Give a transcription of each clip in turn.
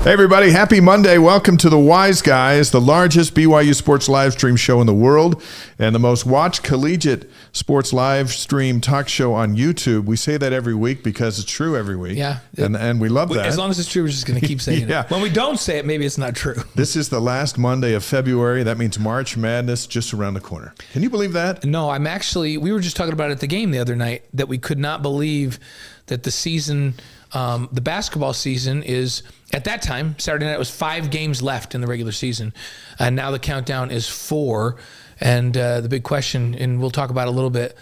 Hey everybody, happy Monday. Welcome to The Wise Guys, the largest BYU sports live stream show in the world and the most watched collegiate sports live stream talk show on YouTube. We say that every week because it's true every week. Yeah. And we love that. As long as it's true, we're just going to keep saying Yeah. it. When we don't say it, maybe it's not true. This is the last Monday of February. That means March Madness just around the corner. Can you believe that? No, we were just talking about it at the game the other night that we could not believe that the season, the basketball season is, at that time, Saturday night, was 5 games left in the regular season. And now the countdown is 4. And the big question, and we'll talk about it a little bit,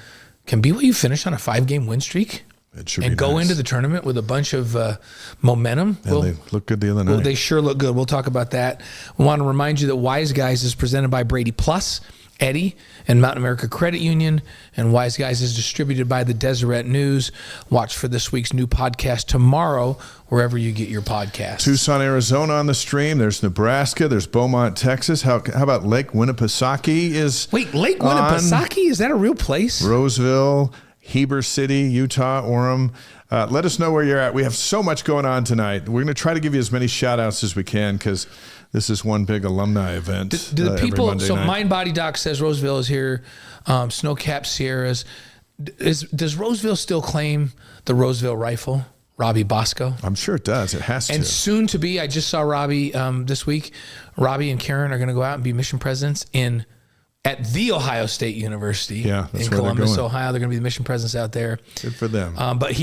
can BYU finish on a 5-game win streak? It should and be go nice. into the tournament with a bunch of momentum? And they look good the other night. Well, they sure look good. We'll talk about that. We want to remind you that Wise Guys is presented by Brady Plus, Eddie, and Mountain America Credit Union. And Wise Guys is distributed by the Deseret News. Watch for this week's new podcast tomorrow, wherever you get your podcasts. Tucson, Arizona on the stream. There's Nebraska. There's Beaumont, Texas. How about Lake Winnipesaukee is Wait, Lake Winnipesaukee? Is that a real place? Roseville, Heber City, Utah, Orem. Let us know where you're at. We have so much going on tonight. We're going to try to give you as many shout-outs as we can because this is one big alumni event. Do the people, every Monday so night. Mind Body Doc says Roseville is here, Snow-Capped Sierras. Does Roseville still claim the Roseville rifle, Robbie Bosco? I'm sure it does. It has to. And soon to be, I just saw Robbie this week. Robbie and Karen are going to go out and be mission presidents at the Ohio State University in Columbus, Ohio. They're going to be the mission presidents out there. Good for them. But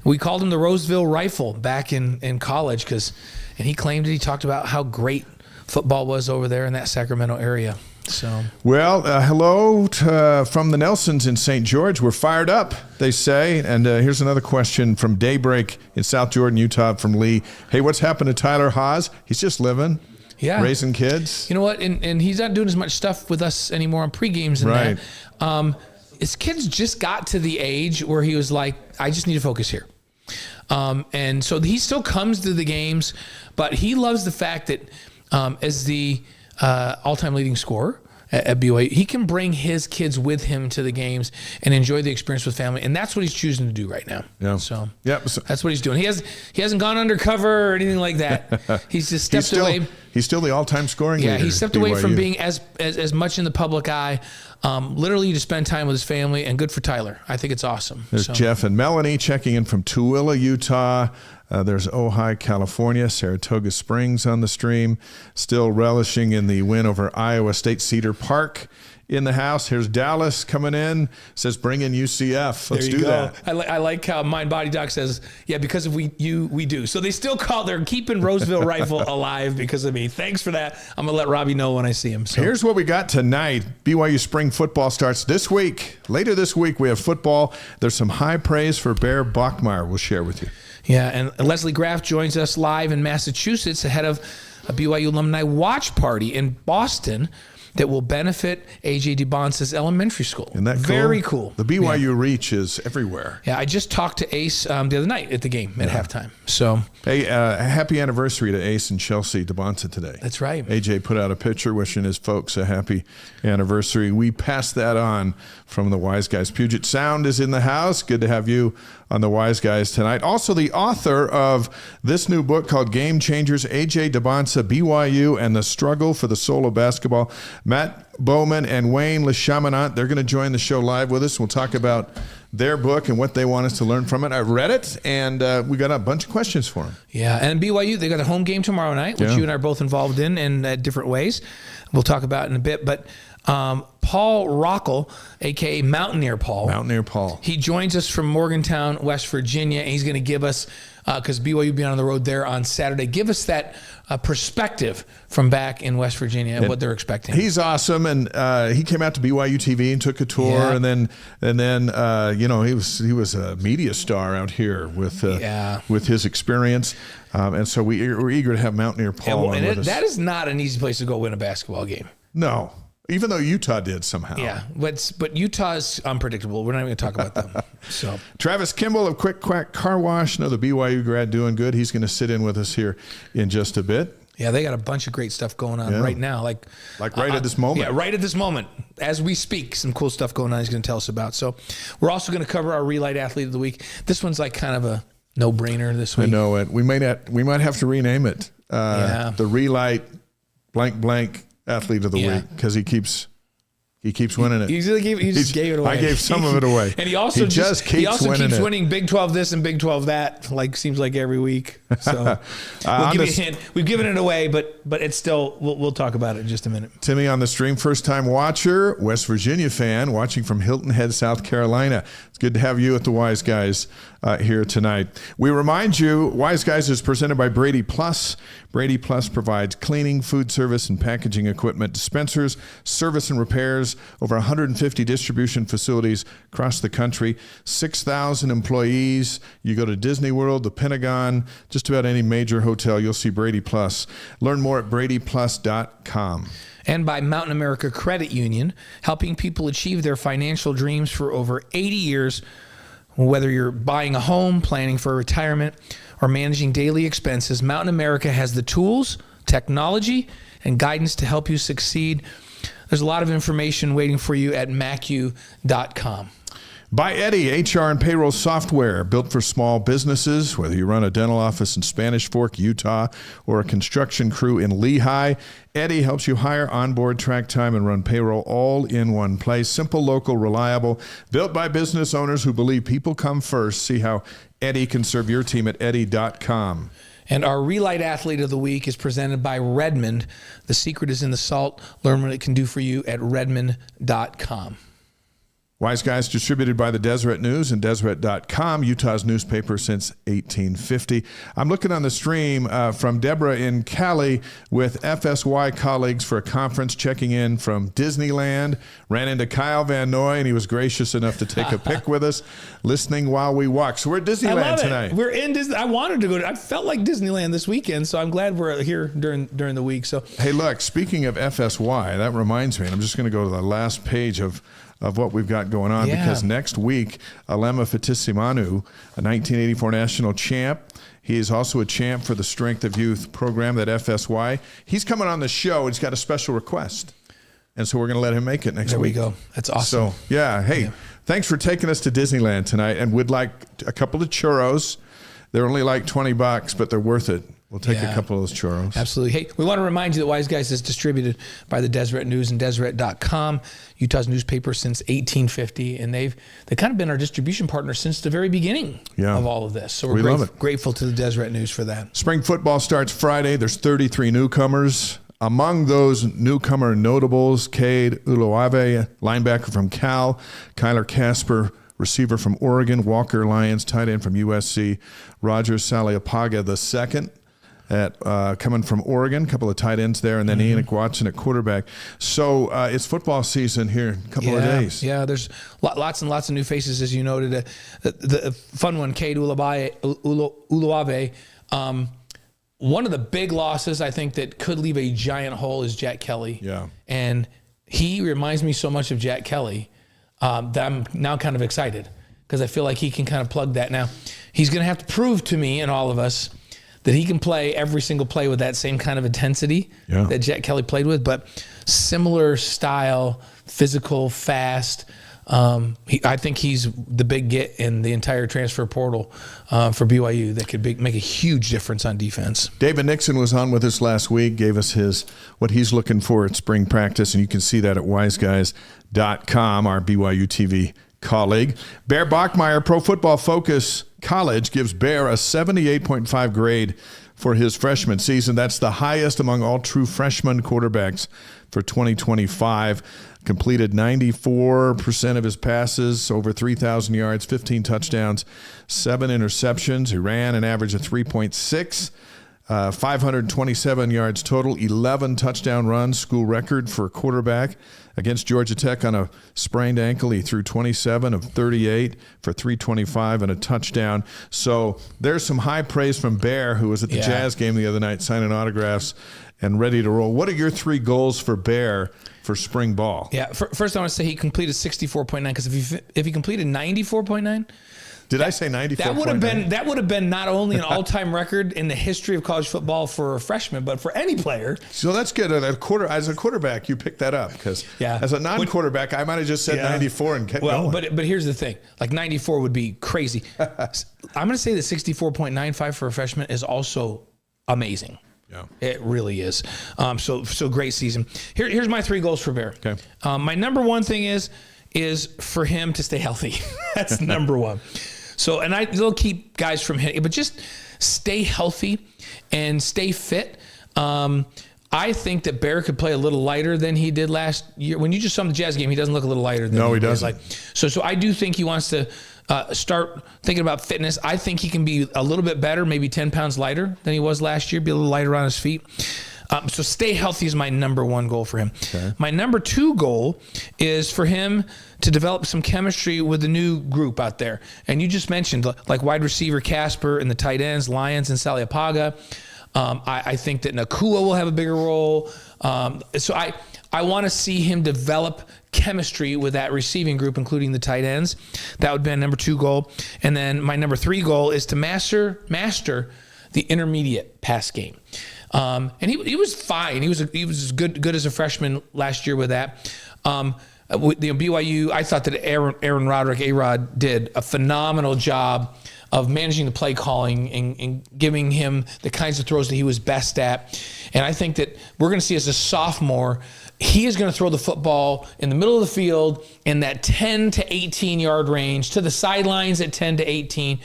we called him the Roseville Rifle back in college and he claimed it. He talked about how great football was over there in that Sacramento area. So, well, hello from the Nelsons in St. George. We're fired up, they say. And here's another question from Daybreak in South Jordan, Utah, from Lee. Hey, what's happened to Tyler Haas? He's just living. Yeah. Raising kids. You know what? And he's not doing as much stuff with us anymore on pre-games and right. that. His kids just got to the age where he was like, I just need to focus here. And so he still comes to the games, but he loves the fact that as the all-time leading scorer at BYU, he can bring his kids with him to the games and enjoy the experience with family, and that's what he's choosing to do right now. Yeah. So yep. That's what he's doing. He hasn't gone undercover or anything like that. He's just stepped away. He's still the all-time scoring leader. Yeah, he stepped away from being as much in the public eye, literally to spend time with his family, and good for Tyler. I think it's awesome. There's Jeff and Melanie checking in from Tooele, Utah. There's Ojai, California, Saratoga Springs on the stream, still relishing in the win over Iowa State. Cedar Park in the house. Here's Dallas coming in, says bring in UCF. Let's do that. I like how Mind Body Doc says, yeah, because of we do. So they still they're keeping Roseville Rifle alive because of me. Thanks for that. I'm going to let Robbie know when I see him. So here's what we got tonight. BYU spring football starts this week. Later this week, we have football. There's some high praise for Bear Bachmeier we'll share with you. Yeah, and Leslie Graff joins us live in Massachusetts ahead of a BYU alumni watch party in Boston that will benefit A.J. Dybantsa's elementary school. Isn't that cool? Very cool. The BYU reach is everywhere. Yeah, I just talked to Ace the other night at the game at halftime. So, hey, happy anniversary to Ace and Chelsea Dybantsa today. That's right. AJ put out a picture wishing his folks a happy anniversary. We pass that on from the Wise Guys. Puget Sound is in the house. Good to have you on the Wise Guys tonight. Also, the author of this new book called Game Changers, A.J. Dybantsa, BYU, and the Struggle for the Soul of Basketball. Matt Bowman and Wayne LeCheminant, they're going to join the show live with us. We'll talk about their book and what they want us to learn from it. I've read it, and we got a bunch of questions for them. Yeah, and BYU, they got a home game tomorrow night, which you and I are both involved in different ways. We'll talk about it in a bit, but Paul Rockel, a.k.a. Mountaineer Paul. He joins us from Morgantown, West Virginia, and he's going to give us, because BYU will be on the road there on Saturday, give us that perspective from back in West Virginia and what they're expecting. He's awesome, and he came out to BYU TV and took a tour, and then you know, he was a media star out here with his experience, and so we're eager to have Mountaineer Paul on with us. That is not an easy place to go win a basketball game. No. Even though Utah did somehow. Yeah, but Utah is unpredictable. We're not even going to talk about them. So Travis Kimball of Quack Car Wash, another BYU grad doing good. He's going to sit in with us here in just a bit. Yeah, they got a bunch of great stuff going on right now. Like right at this moment. Yeah, right at this moment. As we speak, some cool stuff going on he's going to tell us about. So we're also going to cover our Re-Lyte Athlete of the Week. This one's like kind of no-brainer this week. I know it. We might have to rename it. The Re-Lyte blank athlete of the week, because he keeps winning it. He just gave it away. I gave some of it away. And he also keeps winning Big 12 this and Big 12 that, seems like every week. So we'll give you a hint. We've given it away, but it's still, we'll talk about it in just a minute. Timmy on the stream, first-time watcher, West Virginia fan, watching from Hilton Head, South Carolina. It's good to have you at the Wise Guys here tonight. We remind you, Wise Guys is presented by Brady Plus. Brady Plus provides cleaning, food service, and packaging equipment, dispensers, service and repairs, over 150 distribution facilities across the country, 6,000 employees. You go to Disney World, the Pentagon, just about any major hotel, you'll see Brady Plus. Learn more at bradyplus.com. And by Mountain America Credit Union, helping people achieve their financial dreams for over 80 years. Whether you're buying a home, planning for retirement, or managing daily expenses, Mountain America has the tools, technology, and guidance to help you succeed. There's a lot of information waiting for you at macu.com. By Eddie, HR and payroll software built for small businesses, whether you run a dental office in Spanish Fork, Utah, or a construction crew in Lehigh. Eddie helps you hire, onboard, track time, and run payroll all in one place. Simple, local, reliable, built by business owners who believe people come first. See how Eddie can serve your team at eddie.com. And our Re-Lyte Athlete of the Week is presented by Redmond. The secret is in the salt. Learn what it can do for you at redmond.com. Wise Guys distributed by the Deseret News and Deseret.com, Utah's newspaper since 1850. I'm looking on the stream from Deborah in Cali with FSY colleagues for a conference, checking in from Disneyland. Ran into Kyle Van Noy, and he was gracious enough to take a pic with us, listening while we walk. So we're at Disneyland tonight. We're in Disney. I wanted to go. I felt like Disneyland this weekend, so I'm glad we're here during the week. So hey, look, speaking of FSY, that reminds me, and I'm just going to go to the last page of what we've got going on, because next week, Alema Fatisimanu, a 1984 national champ. He is also a champ for the Strength of Youth program at FSY. He's coming on the show. He's got a special request. And so we're going to let him make it next week. There we go. That's awesome. So, thanks for taking us to Disneyland tonight. And we'd like a couple of churros. They're only like $20, but they're worth it. We'll take a couple of those churros. Absolutely. Hey, we want to remind you that Wise Guys is distributed by the Deseret News and Deseret.com, Utah's newspaper since 1850, and they've kind of been our distribution partner since the very beginning of all of this. So we're grateful to the Deseret News for that. Spring football starts Friday. There's 33 newcomers. Among those newcomer notables, Cade Uluave, linebacker from Cal, Kyler Casper, receiver from Oregon, Walker Lyons, tight end from USC, Roger Saliapaga II, coming from Oregon, a couple of tight ends there, and then Enoch Watson at quarterback. So it's football season here in a couple of days. Yeah, there's lots and lots of new faces, as you noted. The fun one, Cade Uluave. One of the big losses, I think, that could leave a giant hole is Jack Kelly. Yeah. And he reminds me so much of Jack Kelly that I'm now kind of excited, because I feel like he can kind of plug that. Now, he's going to have to prove to me and all of us that he can play every single play with that same kind of intensity that Jack Kelly played with, but similar style, physical, fast. I think he's the big get in the entire transfer portal for BYU that could make a huge difference on defense. David Nixon was on with us last week, gave us what he's looking for at spring practice, and you can see that at wiseguys.com, our BYU TV colleague. Bear Bachmeier, Pro Football Focus College, gives Bear a 78.5 grade for his freshman season. That's the highest among all true freshman quarterbacks for 2025. Completed 94% of his passes, over 3,000 yards, 15 touchdowns, 7 interceptions. He ran an average of 3.6. 527 yards total, 11 touchdown runs, school record for a quarterback. Against Georgia Tech on a sprained ankle, he threw 27 of 38 for 325 and a touchdown. So there's some high praise from Bear, who was at the Jazz game the other night signing autographs and ready to roll. What are your 3 goals for Bear for spring ball? Yeah, first I want to say he completed 64.9, because if he completed 94.9, Did I say 94? That would have been not only an all-time record in the history of college football for a freshman, but for any player. So that's good. As a quarterback, you picked that up because as a non-quarterback, I might have just said 94 and kept going. But here's the thing: like 94 would be crazy. I'm going to say that 64.95 for a freshman is also amazing. Yeah, it really is. So great season. Here's my 3 goals for Bear. Okay. My number one thing is for him to stay healthy. That's number one. So, and they'll keep guys from hitting, but just stay healthy and stay fit. I think that Bear could play a little lighter than he did last year. When you just saw him in the Jazz game, he doesn't look a little lighter than he doesn't. So I do think he wants to start thinking about fitness. I think he can be a little bit better, maybe 10 pounds lighter than he was last year, be a little lighter on his feet. So stay healthy is my number 1 goal for him. Okay. My number 2 goal is for him to develop some chemistry with the new group out there. And you just mentioned like wide receiver Casper and the tight ends, Lyons and Saliapaga. I think that Nakua will have a bigger role. So I want to see him develop chemistry with that receiving group, including the tight ends. That would be my number 2 goal. And then my number 3 goal is to master the intermediate pass game. And he was fine. He was as good as a freshman last year with that. With BYU, I thought that Aaron Roderick, A-Rod, did a phenomenal job of managing the play calling and giving him the kinds of throws that he was best at. And I think that we're going to see as a sophomore, he is going to throw the football in the middle of the field in that 10 to 18 yard range to the sidelines at 10 to 18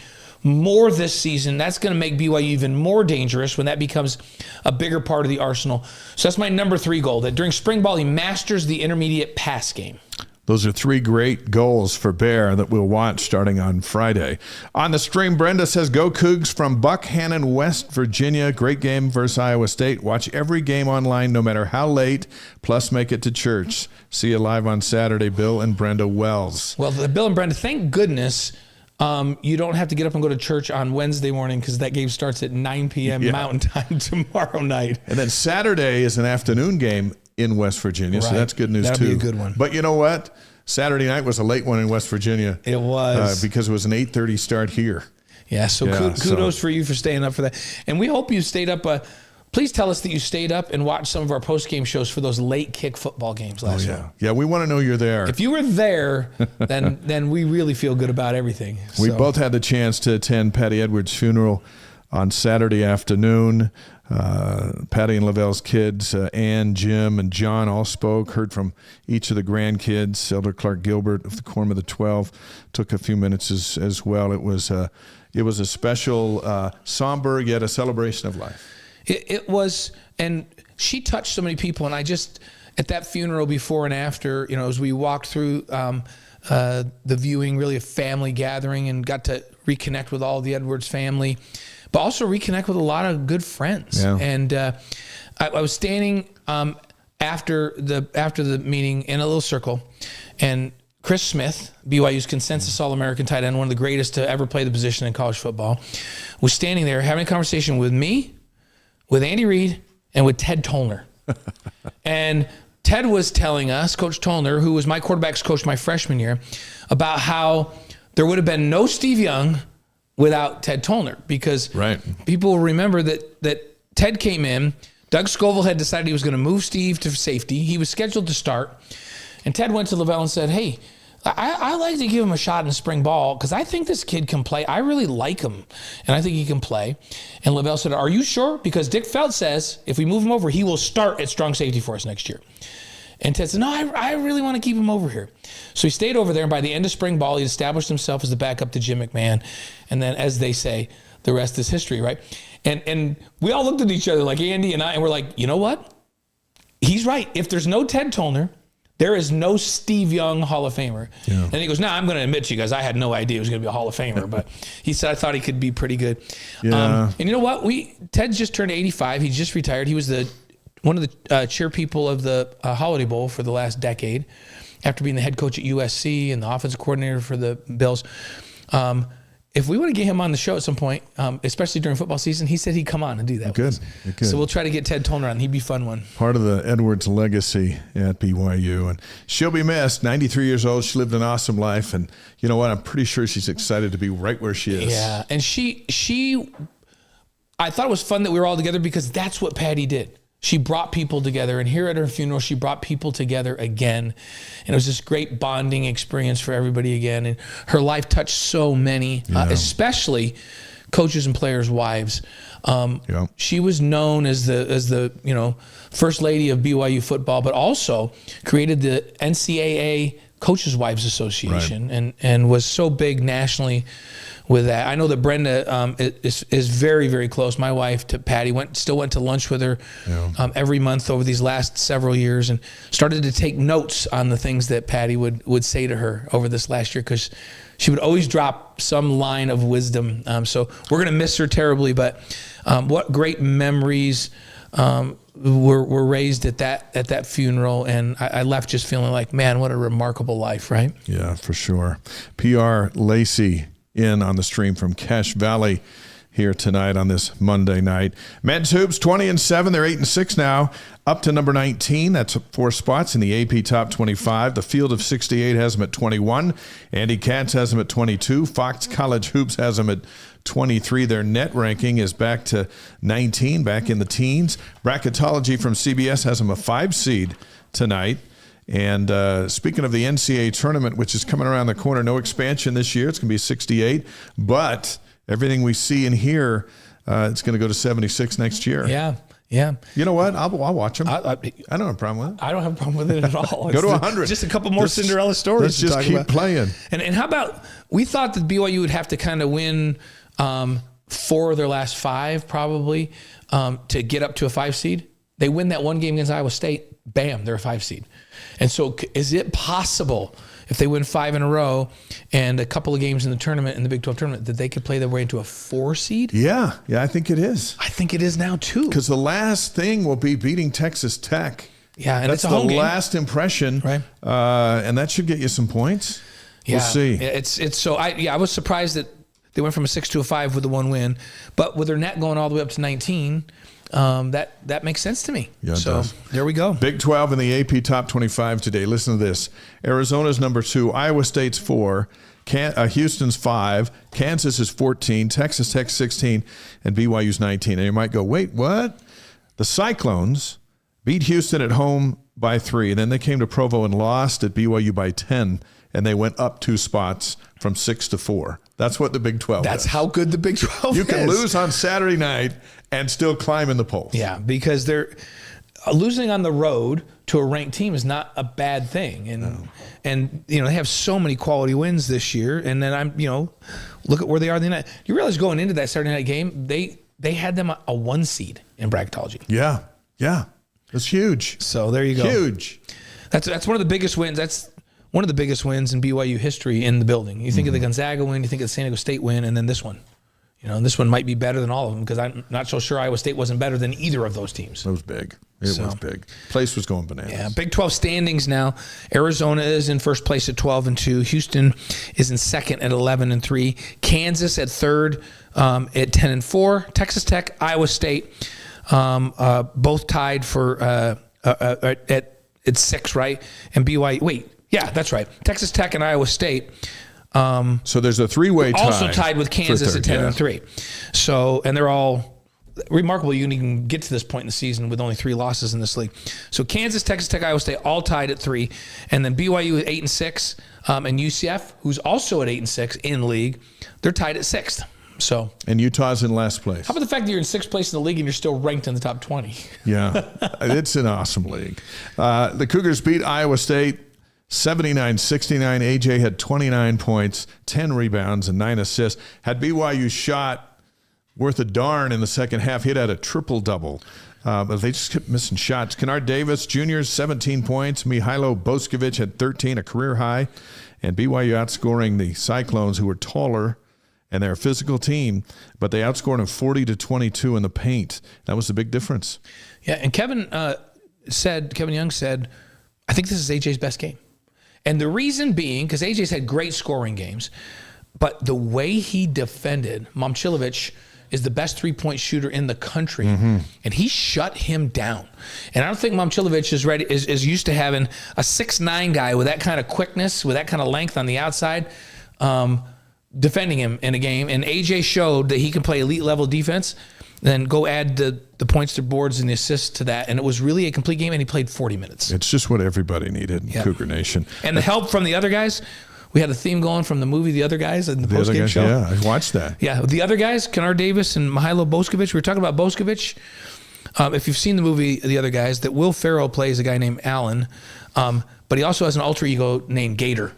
more this season. That's going to make BYU even more dangerous when that becomes a bigger part of the arsenal. So that's my number 3 goal, that during spring ball, he masters the intermediate pass game. Those are 3 great goals for Bear that we'll watch starting on Friday. On the stream, Brenda says, go Cougs from Buckhannon, West Virginia. Great game versus Iowa State. Watch every game online, no matter how late, plus make it to church. See you live on Saturday, Bill and Brenda Wells. Well, Bill and Brenda, thank goodness you don't have to get up and go to church on Wednesday morning because that game starts at 9 p.m. Mountain Time tomorrow night. And then Saturday is an afternoon game in West Virginia, so that's good news. That'll too. Be a good one. But you know what? Saturday night was a late one in West Virginia. It was. Because it was an 8:30 start here. Yeah, so kudos for you for staying up for that. And we hope you stayed up. Please tell us that you stayed up and watched some of our post-game shows for those late kick football games last week. Yeah, we want to know you're there. If you were there, then we really feel good about everything. We both had the chance to attend Patti Edwards' funeral on Saturday afternoon. Patti and Lavelle's kids, Ann, Jim, and John all spoke, heard from each of the grandkids. Elder Clark Gilbert of the Quorum of the 12 took a few minutes as well. It was a special, somber, yet a celebration of life. It was, and she touched so many people, and I just, at that funeral before and after, as we walked through the viewing, really a family gathering, and got to reconnect with all the Edwards family, but also reconnect with a lot of good friends. Yeah. And I was standing after the meeting in a little circle, and Chris Smith, BYU's consensus All-American tight end, one of the greatest to ever play the position in college football, was standing there having a conversation with me, with Andy Reid, and with Ted Tollner. And Ted was telling us, Coach Tollner, who was my quarterback's coach my freshman year, about how there would have been no Steve Young without Ted Tollner, because people will remember that Ted came in, Doug Scoville had decided he was going to move Steve to safety. He was scheduled to start, and Ted went to Lavelle and said, hey, I like to give him a shot in spring ball because I think this kid can play. I really like him, and I think he can play. And Lavelle said, are you sure? Because Dick Felt says if we move him over, he will start at strong safety for us next year. And Ted said, no, I really want to keep him over here. So he stayed over there, and by the end of spring ball, he established himself as the backup to Jim McMahon. And then, as they say, the rest is history, right? And we all looked at each other, like Andy and I, and we're like, you know what? He's right. If there's no Ted Tollner, there is no Steve Young Hall of Famer. Yeah. And he goes, I'm going to admit to you guys, I had no idea he was going to be a Hall of Famer, but he said, I thought he could be pretty good. Yeah. And you know what? Ted just turned 85. He just retired. He was one of the cheer people of the Holiday Bowl for the last decade, after being the head coach at USC and the offensive coordinator for the Bills. if we want to get him on the show at some point, especially during football season, he said he'd come on and do that. Good. So we'll try to get Ted Toner on. He'd be a fun one. Part of the Edwards legacy at BYU. And she'll be missed. 93 years old. She lived an awesome life. And you know what? I'm pretty sure she's excited to be right where she is. Yeah. And I thought it was fun that we were all together because that's what Patti did. She brought people together, and here at her funeral, she brought people together again. And it was this great bonding experience for everybody again. And her life touched so many, especially coaches and players' wives. She was known as the first lady of BYU football, but also created the NCAA Coaches' Wives Association, and was so big nationally with that. I know that Brenda is very, very close, my wife, to Patti. Still went to lunch with her every month over these last several years, and started to take notes on the things that Patti would say to her over this last year, because she would always drop some line of wisdom. So we're going to miss her terribly, but what great memories were raised at that funeral, and I left just feeling like, man, what a remarkable life, right? Yeah, for sure. PR Lacey in on the stream from Cache Valley here tonight on this Monday night. Men's hoops 20-7. They're 8-6 now, up to number 19. That's 4 spots in the AP top 25. The Field of 68 has them at 21. Andy Katz has them at 22. Fox College Hoops has them at 23. Their net ranking is back to 19, back in the teens. Bracketology from CBS has them a 5 seed tonight. And speaking of the NCAA tournament, which is coming around the corner, no expansion this year. It's going to be 68. But everything we see and hear, it's going to go to 76 next year. Yeah, yeah. You know what? I'll watch them. I don't have a problem with it. I don't have a problem with it at all. Go to 100. Just a couple more Cinderella stories. Let's just keep playing. And how about, we thought that BYU would have to kind of win 4 of their last 5 probably to get up to a 5 seed. They win that one game against Iowa State. Bam, they're a 5 seed. And so is it possible, if they win 5 in a row and a couple of games in the tournament, in the Big 12 tournament, that they could play their way into a 4 seed? Yeah, I think it is. I think it is now too. Because the last thing will be beating Texas Tech. Yeah, and that's it's a home the game. Last impression, right? And that should get you some points. Yeah, we'll see. It's so I was surprised that they went from a 6 to a 5 with the 1 win, but with their net going all the way up to 19. That makes sense to me. Yeah, so does. There we go. Big 12 in the AP top 25 today. Listen to this. Arizona's number 2, Iowa State's 4, Houston's 5, Kansas is 14, Texas Tech 16, and BYU's 19. And you might go, wait, what? The Cyclones beat Houston at home by 3, and then they came to Provo and lost at BYU by 10, and they went up 2 spots from 6 to 4. That's what the Big 12 That's is. how good the Big 12 is. You can lose on Saturday night and still climb in the polls. Yeah, because they're losing on the road to a ranked team is not a bad thing. And they have so many quality wins this year. And then look at where they are in the night. You realize going into that Saturday night game, they had them a 1 seed in bracketology. Yeah. That's huge. So there you go. Huge. That's one of the biggest wins. That's one of the biggest wins in BYU history in the building. You think of the Gonzaga win, you think of the San Diego State win, and then this one. This one might be better than all of them, because I'm not so sure Iowa State wasn't better than either of those teams. It was big. It was big. Place was going bananas. Yeah, Big 12 standings now. Arizona is in first place at 12-2. Houston is in second at 11-3. Kansas at third at 10-4. Texas Tech, Iowa State, both tied for at 6, right? And BYU. Yeah, that's right. Texas Tech and Iowa State. So there's a 3-way tie. Also tied with Kansas at 10-3. So, and they're all remarkable. You can even get to this point in the season with only 3 losses in this league. So Kansas, Texas Tech, Iowa State, all tied at 3. And then BYU at 8-6. And UCF, who's also at 8-6 in league, they're tied at 6th. So, and Utah's in last place. How about the fact that you're in 6th place in the league and you're still ranked in the top 20? Yeah, it's an awesome league. The Cougars beat Iowa State 79-69. AJ had 29 points, 10 rebounds, and 9 assists. Had BYU shot worth a darn in the second half, he'd had a triple-double. But they just kept missing shots. Kennard Davis Jr., 17 points. Mihailo Boskovic had 13, a career high. And BYU outscoring the Cyclones, who were taller, and they're a physical team, but they outscored them 40-22 in the paint. That was the big difference. Yeah, and Kevin Young said, I think this is AJ's best game. And the reason being, because AJ's had great scoring games, but the way he defended, Momcilovic is the best three-point shooter in the country, and he shut him down. And I don't think Momcilovic is used to having a 6'9" guy with that kind of quickness, with that kind of length on the outside, defending him in a game. And AJ showed that he can play elite level defense. Then go add the points to boards and the assists to that, and it was really a complete game. And he played 40 minutes. It's just what everybody needed in Cougar Nation. And the help from the other guys. We had a theme going from the movie The Other Guys in the post-game show. Yeah, I watched that. Yeah, The Other Guys, Kennard Davis and Mihailo Boskovic. We were talking about Boskovic. If you've seen the movie The Other Guys, that Will Ferrell plays a guy named Alan, but he also has an alter ego named Gator.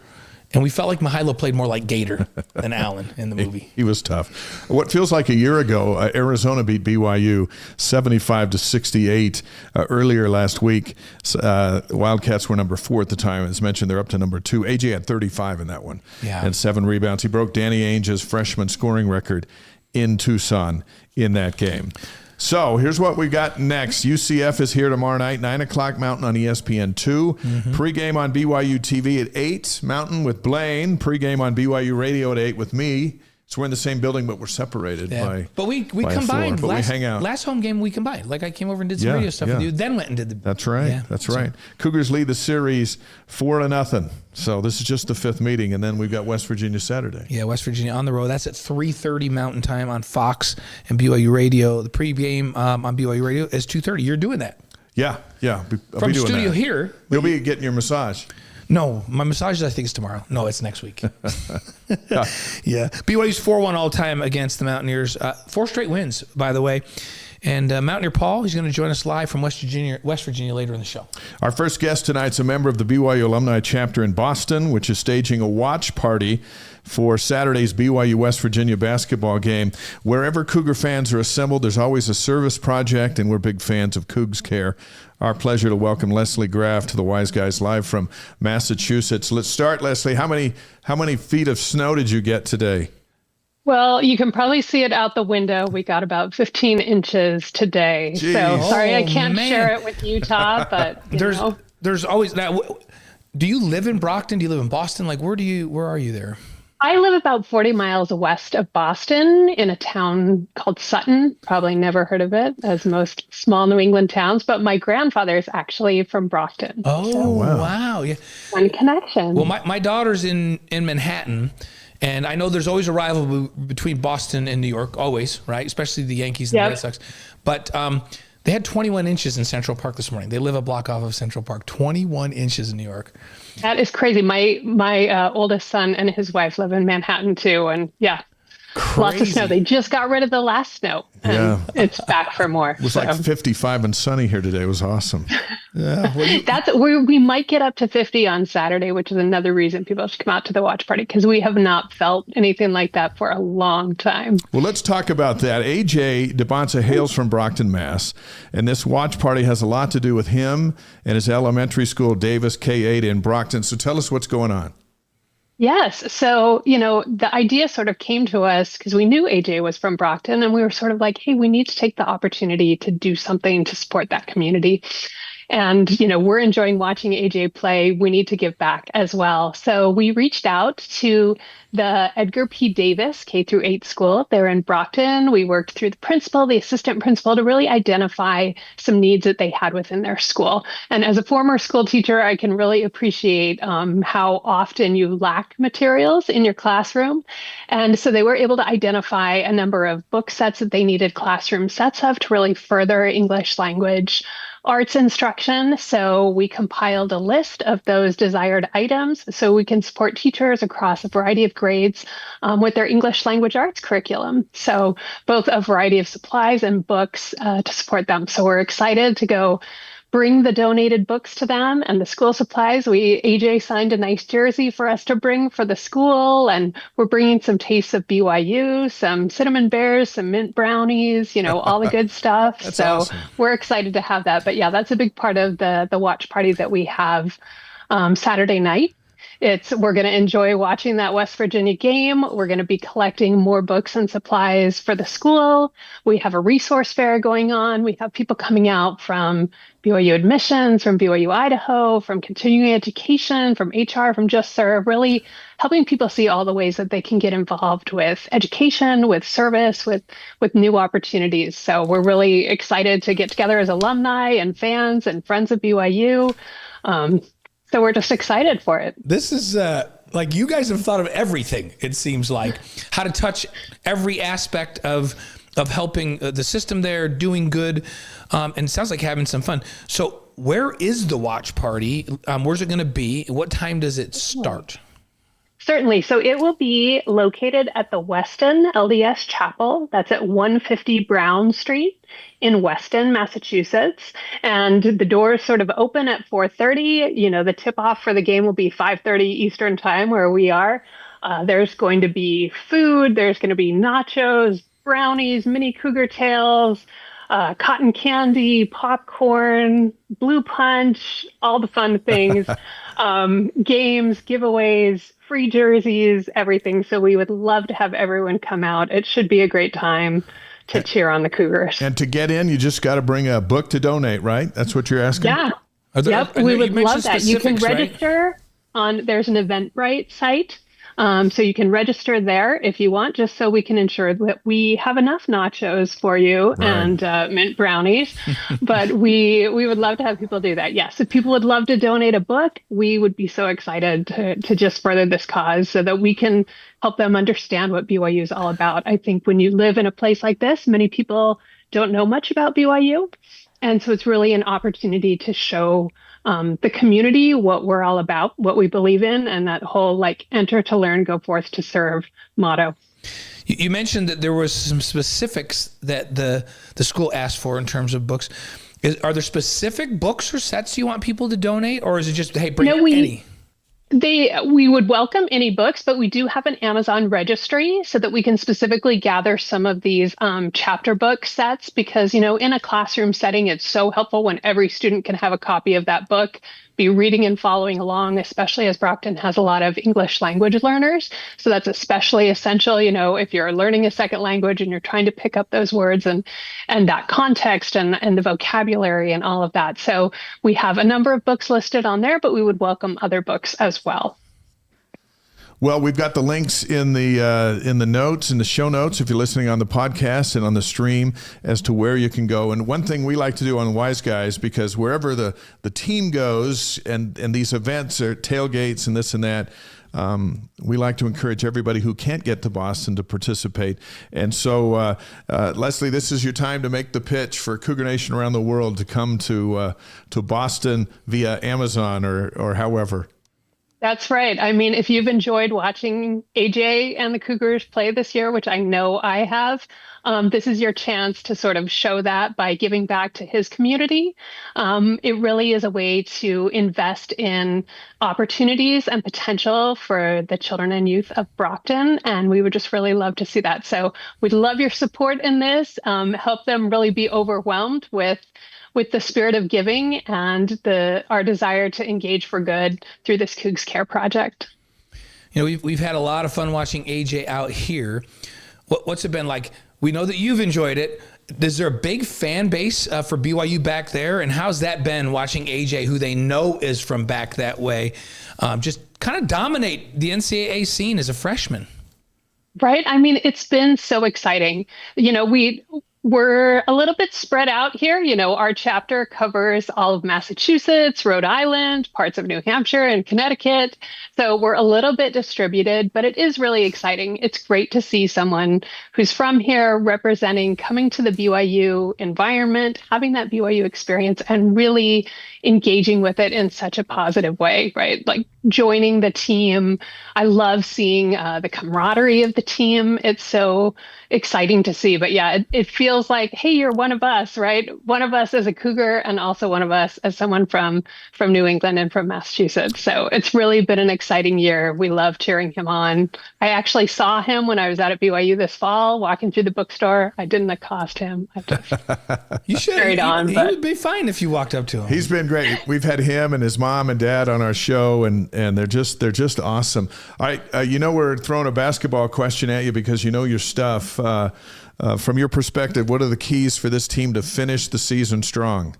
And we felt like Mihailo played more like Gator than Allen in the movie. He was tough. What feels like a year ago, Arizona beat BYU 75-68 earlier last week. Wildcats were number 4 at the time. As mentioned, they're up to number 2. AJ had 35 in that one and 7 rebounds. He broke Danny Ainge's freshman scoring record in Tucson in that game. So here's what we got next. UCF is here tomorrow night, 9 o'clock Mountain on ESPN2. Pre-game on BYU TV at 8 Mountain with Blaine. Pre-game on BYU Radio at 8 with me. So we're in the same building, but we're separated by But we combined. But we hang out. Last home game we combined. Like I came over and did some radio stuff with you, then went and did the. That's right. Yeah, that's right. Cougars lead the series 4-0. So this is just the 5th meeting, and then we've got West Virginia Saturday. Yeah, West Virginia on the road. That's at 3:30 Mountain Time on Fox and BYU Radio. The pregame on BYU Radio is 2:30. You're doing that. Yeah. From the studio here. You'll be getting your massage. No, my massage I think is tomorrow. No, it's next week. Yeah. BYU's 4-1 all time against the Mountaineers. 4 straight wins, by the way. And Mountaineer Paul, he's going to join us live from West Virginia later in the show. Our first guest tonight's a member of the BYU Alumni Chapter in Boston, which is staging a watch party for Saturday's BYU West Virginia basketball game. Wherever Cougar fans are assembled, there's always a service project, and we're big fans of Cougs Care. Our pleasure to welcome Leslie Graff to the Wise Guys live from Massachusetts. Let's start, Leslie. How many feet of snow did you get today? Well, you can probably see it out the window. We got about 15 inches today. Jeez. So sorry I can't share it with Utah, but there's always now. Do you live in Brockton? Do you live in Boston? Like where are you there? I live about 40 miles west of Boston in a town called Sutton. Probably never heard of it, as most small New England towns, but my grandfather is actually from Brockton. Oh, wow. Yeah. One connection. Well, my daughter's in Manhattan, and I know there's always a rivalry between Boston and New York, always, right? Especially the Yankees and the Red Sox. But they had 21 inches in Central Park this morning. They live a block off of Central Park. 21 inches in New York. That is crazy. My oldest son and his wife live in Manhattan too, and crazy. Lots of snow. They just got rid of the last snow, and it's back for more. It was like 55 and sunny here today. It was awesome. We might get up to 50 on Saturday, which is another reason people should come out to the watch party, because we have not felt anything like that for a long time. Well, let's talk about that. AJ Dybantsa hails from Brockton, Mass., and this watch party has a lot to do with him and his elementary school, Davis K-8 in Brockton. So tell us what's going on. Yes. So, the idea sort of came to us because we knew AJ was from Brockton, and we were sort of like, hey, we need to take the opportunity to do something to support that community. And, we're enjoying watching AJ play. We need to give back as well. So we reached out to the Edgar P. Davis K-8 school. They're in Brockton. We worked through the principal, the assistant principal, to really identify some needs that they had within their school. And as a former school teacher, I can really appreciate how often you lack materials in your classroom. And so they were able to identify a number of book sets that they needed classroom sets of to really further English language arts instruction. So we compiled a list of those desired items so we can support teachers across a variety of grades with their English language arts curriculum. So both a variety of supplies and books to support them. So we're excited to go bring the donated books to them and the school supplies. AJ signed a nice jersey for us to bring for the school, and we're bringing some tastes of BYU, some cinnamon bears, some mint brownies, all the good stuff. So awesome. We're excited to have that. But that's a big part of the watch party that we have Saturday night. we're going to enjoy watching that West Virginia game. We're going to be collecting more books and supplies for the school. We have a resource fair going on. We have people coming out from BYU admissions, from BYU Idaho, from continuing education, from HR, from Just Serve, really helping people see all the ways that they can get involved with education, with service, with new opportunities. So we're really excited to get together as alumni and fans and friends of BYU. So we're just excited for it. This is like you guys have thought of everything, it seems like, how to touch every aspect of helping the system there, doing good, and it sounds like having some fun. So where is the watch party? Where's it going to be? What time does it start? Certainly. So it will be located at the Weston LDS Chapel. That's at 150 Brown Street in Weston, Massachusetts. And the doors sort of open at 4:30. You know, the tip-off for the game will be 5:30 Eastern time where we are. There's going to be food. There's going to be nachos, brownies, mini cougar tails, cotton candy, popcorn, blue punch, all the fun things, games, giveaways, free jerseys, everything. So we would love to have everyone come out. It should be a great time to cheer on the Cougars. And to get in, you just got to bring a book to donate, right? That's what you're asking? Yeah. Yep. We would love that. You can register there's an Eventbrite site. So you can register there if you want, just so we can ensure that we have enough nachos for you and mint brownies. But we would love to have people do that. Yes, if people would love to donate a book, we would be so excited to just further this cause so that we can help them understand what BYU is all about. I think when you live in a place like this, many people don't know much about BYU. And so it's really an opportunity to show the community what we're all about, what we believe in, and that whole enter to learn, go forth to serve motto. You mentioned that there was some specifics that the school asked for in terms of books. Are there specific books or sets you want people to donate, or is it just, hey, bring any? We would welcome any books, but we do have an Amazon registry so that we can specifically gather some of these chapter book sets because, in a classroom setting, it's so helpful when every student can have a copy of that book, be reading and following along, especially as Brockton has a lot of English language learners. So that's especially essential, if you're learning a second language and you're trying to pick up those words and that context and the vocabulary and all of that. So we have a number of books listed on there, but we would welcome other books as well. Well, we've got the links in the notes, in the show notes, if you're listening on the podcast and on the stream, as to where you can go. And one thing we like to do on Wise Guys, because wherever the team goes and these events are tailgates and this and that, we like to encourage everybody who can't get to Boston to participate. And so, Leslie, this is your time to make the pitch for Cougar Nation around the world to come to Boston via Amazon or however. That's right. I mean, if you've enjoyed watching AJ and the Cougars play this year, which I know I have, this is your chance to sort of show that by giving back to his community. It really is a way to invest in opportunities and potential for the children and youth of Brockton, and we would just really love to see that. So we'd love your support in this, help them really be overwhelmed with the spirit of giving and our desire to engage for good through this Cougs Care project. We've had a lot of fun watching AJ out here. What's it been like? We know that you've enjoyed it. Is there a big fan base for BYU back there? And how's that been watching AJ, who they know is from back that way, just kind of dominate the NCAA scene as a freshman? Right. I mean, it's been so exciting. We're a little bit spread out here. Our chapter covers all of Massachusetts, Rhode Island, parts of New Hampshire and Connecticut. So we're a little bit distributed, but it is really exciting. It's great to see someone who's from here representing, coming to the BYU environment, having that BYU experience and really engaging with it in such a positive way, right? Like joining the team. I love seeing the camaraderie of the team. It's so exciting to see. But yeah, it feels feels like, hey, you're one of us, right? One of us as a Cougar, and also one of us as someone from New England and from Massachusetts. So it's really been an exciting year. We love cheering him on. I actually saw him when I was out at BYU this fall, walking through the bookstore. I didn't accost him. I just you should carried on. He would be fine if you walked up to him. He's been great. We've had him and his mom and dad on our show, and they're just awesome. All right, we're throwing a basketball question at you because you know your stuff. From your perspective, what are the keys for this team to finish the season strong?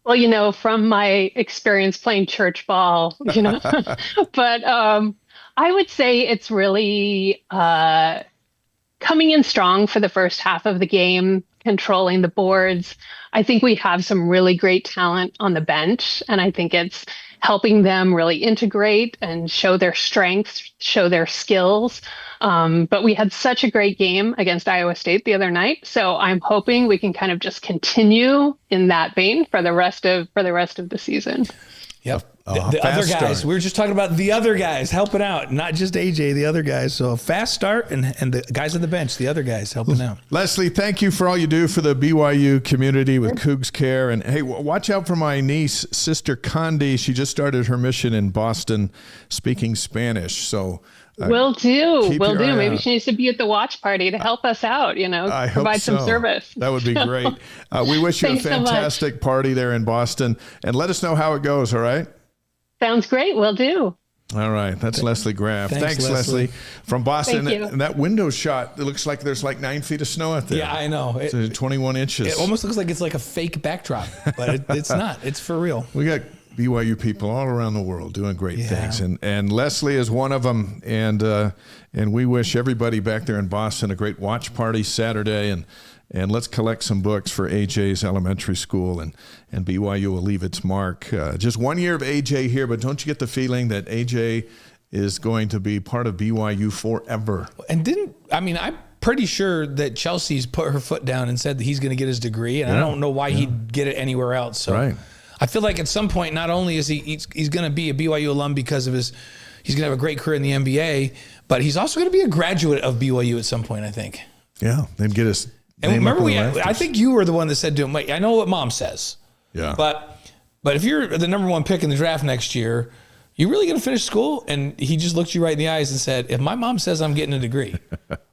Well, from my experience playing church ball, but I would say it's really coming in strong for the first half of the game, controlling the boards. I think we have some really great talent on the bench, and I think it's helping them really integrate and show their strengths, show their skills. But we had such a great game against Iowa State the other night, so I'm hoping we can kind of just continue in that vein for the rest of the season. Yep. The other guys. Start. We were just talking about the other guys helping out, not just AJ, the other guys. So a fast start and the guys on the bench, the other guys helping out. Leslie, thank you for all you do for the BYU community with Cougs Care. And hey, watch out for my niece, Sister Condi. She just started her mission in Boston speaking Spanish. So will do. Maybe she needs to be at the watch party to help us out, provide some service. That would be great. We wish you a fantastic party there in Boston, and let us know how it goes, all right? Sounds great. Will do. All right. That's Leslie Graff. Thanks, Leslie. From Boston. And that window shot, it looks like there's like 9 feet of snow out there. Yeah, I know. It's 21 inches. It almost looks like it's like a fake backdrop, but it's not. It's for real. We got BYU people all around the world doing great things, and Leslie is one of them. And we wish everybody back there in Boston a great watch party Saturday, and let's collect some books for AJ's elementary school, and BYU will leave its mark. Just 1 year of AJ here, but don't you get the feeling that AJ is going to be part of BYU forever? And I'm pretty sure that Chelsea's put her foot down and said that he's going to get his degree, and I don't know why he'd get it anywhere else. So. Right. I feel like at some point, not only is he's going to be a BYU alum because of he's going to have a great career in the NBA, but he's also going to be a graduate of BYU at some point, I think. Yeah, then get his. And remember, I think you were the one that said to him, "Wait, I know what Mom says, but if you're the number one pick in the draft next year, you really going to finish school?" And he just looked you right in the eyes and said, "If my mom says I'm getting a degree,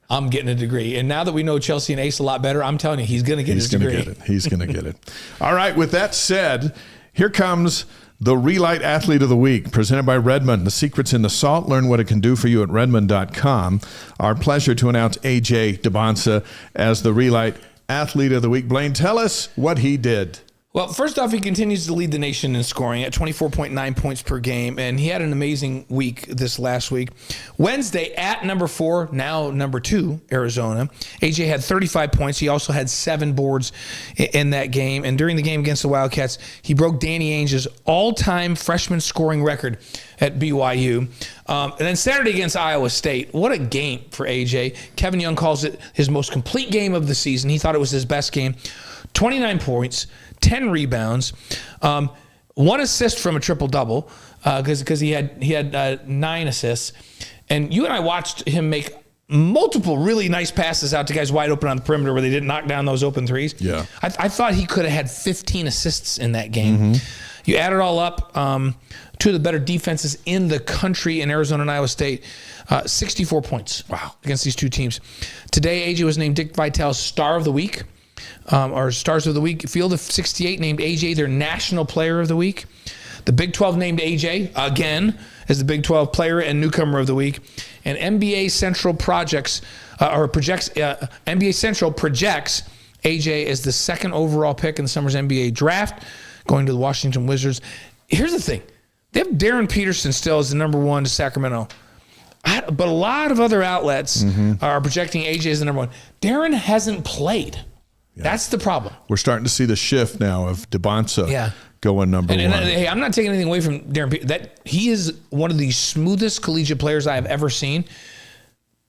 I'm getting a degree." And now that we know Chelsea and Ace a lot better, I'm telling you, he's going to get his degree. He's going to get it. All right. With that said, here comes the Re-Lyte Athlete of the Week, presented by Redmond. The secret's in the salt. Learn what it can do for you at redmond.com. Our pleasure to announce AJ Dybantsa as the Re-Lyte Athlete of the Week. Blaine, tell us what he did. Well, first off, he continues to lead the nation in scoring at 24.9 points per game, and he had an amazing week this last week. Wednesday, at number 4, now number 2, Arizona, AJ had 35 points. He also had 7 boards in that game, and during the game against the Wildcats, he broke Danny Ainge's all-time freshman scoring record at BYU. And then Saturday against Iowa State, what a game for AJ. Kevin Young calls it his most complete game of the season. He thought it was his best game. 29 points, 10 rebounds, 1 assist from a triple-double because he had 9 assists. And you and I watched him make multiple really nice passes out to guys wide open on the perimeter where they didn't knock down those open threes. Yeah, I thought he could have had 15 assists in that game. Mm-hmm. You add it all up, 2 of the better defenses in the country in Arizona and Iowa State, 64 points. Wow, against these 2 teams. Today, AJ was named Dick Vitale's Star of the Week. Our Stars of the Week. Field of 68 named AJ their National Player of the Week. The Big 12 named AJ again as the Big 12 Player and Newcomer of the Week. And NBA Central projects NBA Central projects AJ as the 2nd overall pick in the summer's NBA draft, going to the Washington Wizards. Here's the thing: they have Darren Peterson still as the number 1 to Sacramento. But a lot of other outlets are projecting AJ as the number 1. Darren hasn't played. Yeah. That's the problem. We're starting to see the shift now of Dybantsa going number 1. Hey, I'm not taking anything away from Darren. That he is one of the smoothest collegiate players I have ever seen,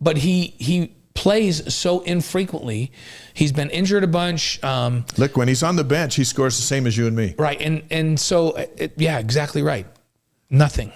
but he plays so infrequently. He's been injured a bunch. Look, when he's on the bench, he scores the same as you and me. Right, and so exactly right. Nothing.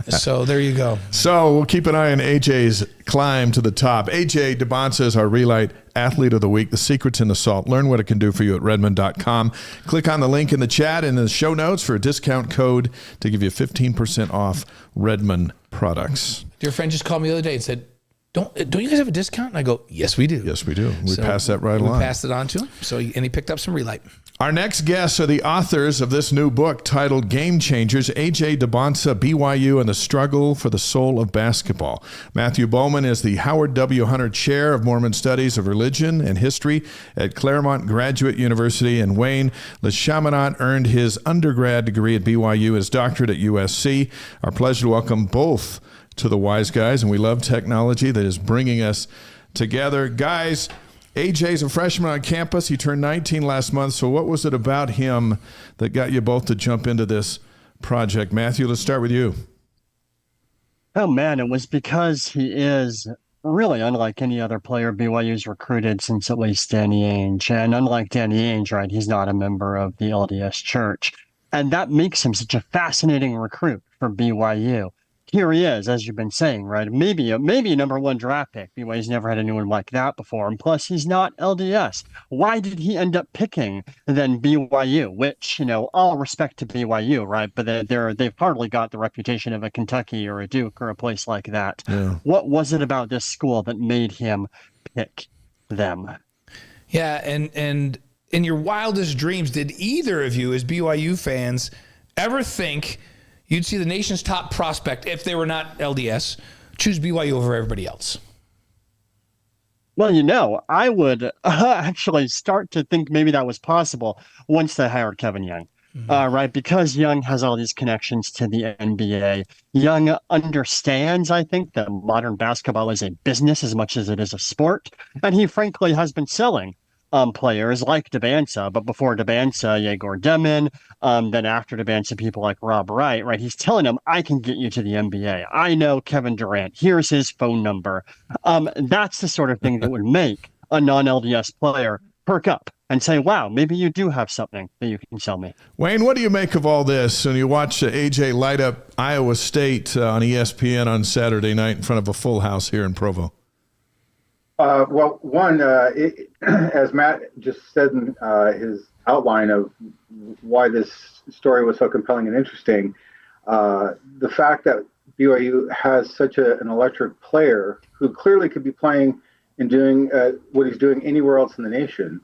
So there you go. So we'll keep an eye on AJ's climb to the top. AJ Dybantsa is our Re-Lyte Athlete of the Week. The secret's in the salt. Learn what it can do for you at Redmond.com. Click on the link in the chat and in the show notes for a discount code to give you 15% off Redmond products. Your friend just called me the other day and said, Don't you guys have a discount? And I go, yes, we do. Yes, we do. We pass that right along. We passed it on to him. And he picked up some Re-Lyte. Our next guests are the authors of this new book titled Game Changers, AJ Dybantsa, BYU, and the Struggle for the Soul of Basketball. Matthew Bowman is the Howard W. Hunter Chair of Mormon Studies of Religion and History at Claremont Graduate University, and Wayne LeCheminant earned his undergrad degree at BYU, his doctorate at USC. Our pleasure to welcome both to the Wise Guys, and we love technology that is bringing us together. Guys, AJ's a freshman on campus. He turned 19 last month. So what was it about him that got you both to jump into this project? Matthew, let's start with you. Oh, man, it was because he is really unlike any other player BYU's recruited since at least Danny Ainge. And unlike Danny Ainge, right, he's not a member of the LDS Church. And that makes him such a fascinating recruit for BYU. Here he is, as you've been saying, right? Maybe a number one draft pick. BYU's never had anyone like that before. And plus, he's not LDS. Why did he end up picking then BYU? Which, all respect to BYU, right? But they've hardly got the reputation of a Kentucky or a Duke or a place like that. Yeah. What was it about this school that made him pick them? Yeah, and in your wildest dreams, did either of you, as BYU fans, ever think you'd see the nation's top prospect, if they were not LDS, choose BYU over everybody else? Well, I would actually start to think maybe that was possible once they hired Kevin Young, right? Because Young has all these connections to the NBA. Young understands, I think, that modern basketball is a business as much as it is a sport. And he frankly has been selling players like Dybantsa, but before Dybantsa, Yegor Demin, then after Dybantsa, people like Rob Wright, right? He's telling them, I can get you to the NBA. I know Kevin Durant. Here's his phone number. That's the sort of thing that would make a non-LDS player perk up and say, wow, maybe you do have something that you can sell me. Wayne, what do you make of all this? And you watch AJ light up Iowa State on ESPN on Saturday night in front of a full house here in Provo. Well, one, as Matt just said in his outline of why this story was so compelling and interesting, the fact that BYU has such an electric player who clearly could be playing and doing what he's doing anywhere else in the nation,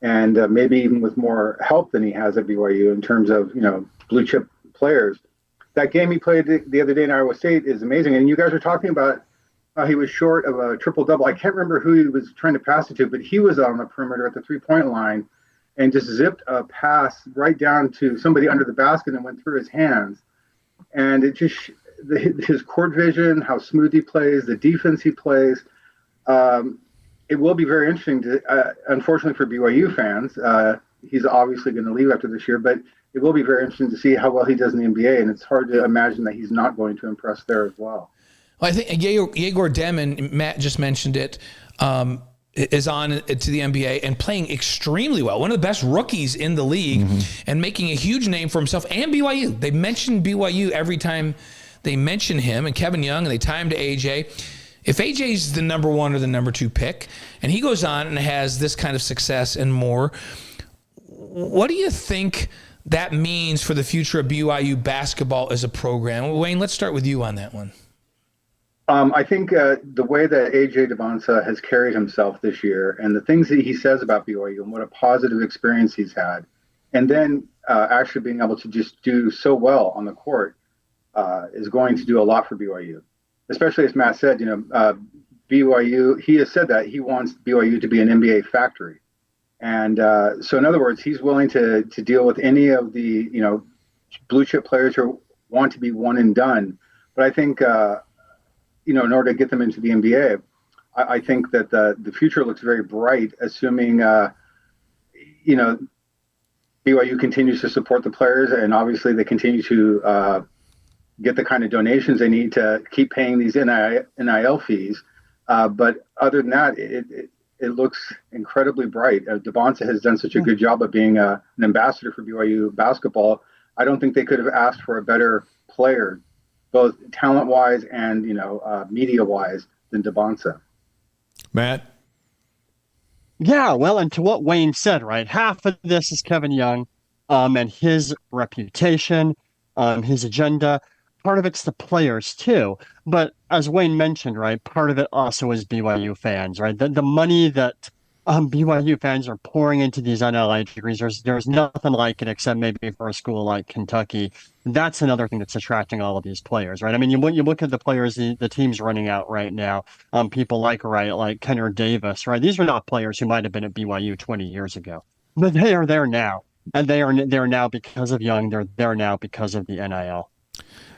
and maybe even with more help than he has at BYU in terms of, blue chip players. That game he played the other day in Iowa State is amazing. And you guys were talking about he was short of a triple-double. I can't remember who he was trying to pass it to, but he was on the perimeter at the three-point line and just zipped a pass right down to somebody under the basket and went through his hands. And it just his court vision, how smooth he plays, the defense he plays. It will be very interesting to, unfortunately for BYU fans, he's obviously going to leave after this year, but it will be very interesting to see how well he does in the NBA. And it's hard to imagine that he's not going to impress there as well. Well, I think Yegor Demin, Matt just mentioned it, is on to the NBA and playing extremely well. One of the best rookies in the league and making a huge name for himself and BYU. They mention BYU every time they mention him, and Kevin Young, and they tie him to AJ. If AJ's the number one or the number two pick, and he goes on and has this kind of success and more, what do you think that means for the future of BYU basketball as a program? Wayne, let's start with you on that one. I think the way that AJ Dybantsa has carried himself this year and the things that he says about BYU and what a positive experience he's had, and then actually being able to just do so well on the court is going to do a lot for BYU. Especially as Matt said, BYU, he has said that he wants BYU to be an NBA factory. And so in other words, he's willing to deal with any of the, blue chip players who want to be one and done. But I think, in order to get them into the NBA, I think that the future looks very bright, assuming, BYU continues to support the players, and obviously they continue to get the kind of donations they need to keep paying these NIL fees. But other than that, it looks incredibly bright. Dybantsa has done such a good job of being an ambassador for BYU basketball. I don't think they could have asked for a better player, both talent-wise and media-wise, than Dybantsa. Matt? Yeah, well, and to what Wayne said, right? Half of this is Kevin Young, and his reputation, his agenda. Part of it's the players too. But as Wayne mentioned, right, part of it also is BYU fans, right? The money that BYU fans are pouring into these NLI degrees, there's nothing like it except maybe for a school like Kentucky. That's another thing that's attracting all of these players, right? I mean, you look at the players, the teams running out right now, people like Kenner Davis, right? These are not players who might have been at BYU 20 years ago, but they are there now, and they are there now because of Young. They're there now because of the NIL.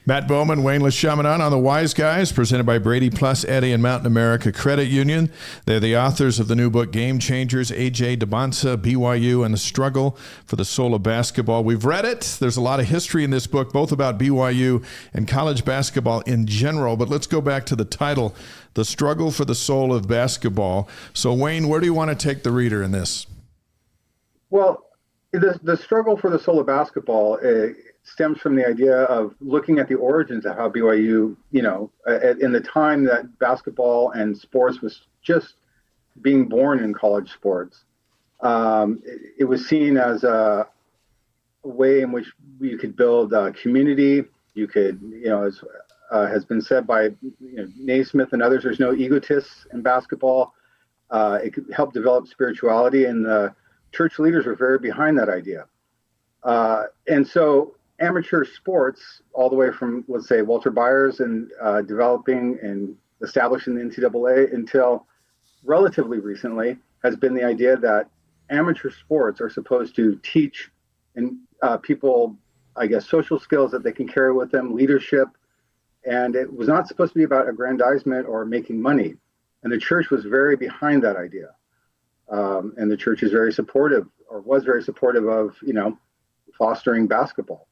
Matt Bowman, Wayne LeCheminant on the Wise Guys, presented by Brady Plus, Eddie, and Mountain America Credit Union. They're the authors of the new book, Game Changers, AJ Dybantsa, BYU, and the Struggle for the Soul of Basketball. We've read it. There's a lot of history in this book, both about BYU and college basketball in general. But let's go back to the title, The Struggle for the Soul of Basketball. So, Wayne, where do you want to take the reader in this? Well, the struggle for the soul of basketball stems from the idea of looking at the origins of how BYU, in the time that basketball and sports was just being born in college sports. It was seen as a way in which you could build a community. You could, as has been said by Naismith and others, there's no egotists in basketball. It could help develop spirituality, and the church leaders were very behind that idea. And so amateur sports, all the way from, let's say, Walter Byers and developing and establishing the NCAA until relatively recently, has been the idea that amateur sports are supposed to teach and people, I guess, social skills that they can carry with them, leadership. And it was not supposed to be about aggrandizement or making money. And the church was very behind that idea. And the church is very supportive, or was very supportive of, fostering basketball.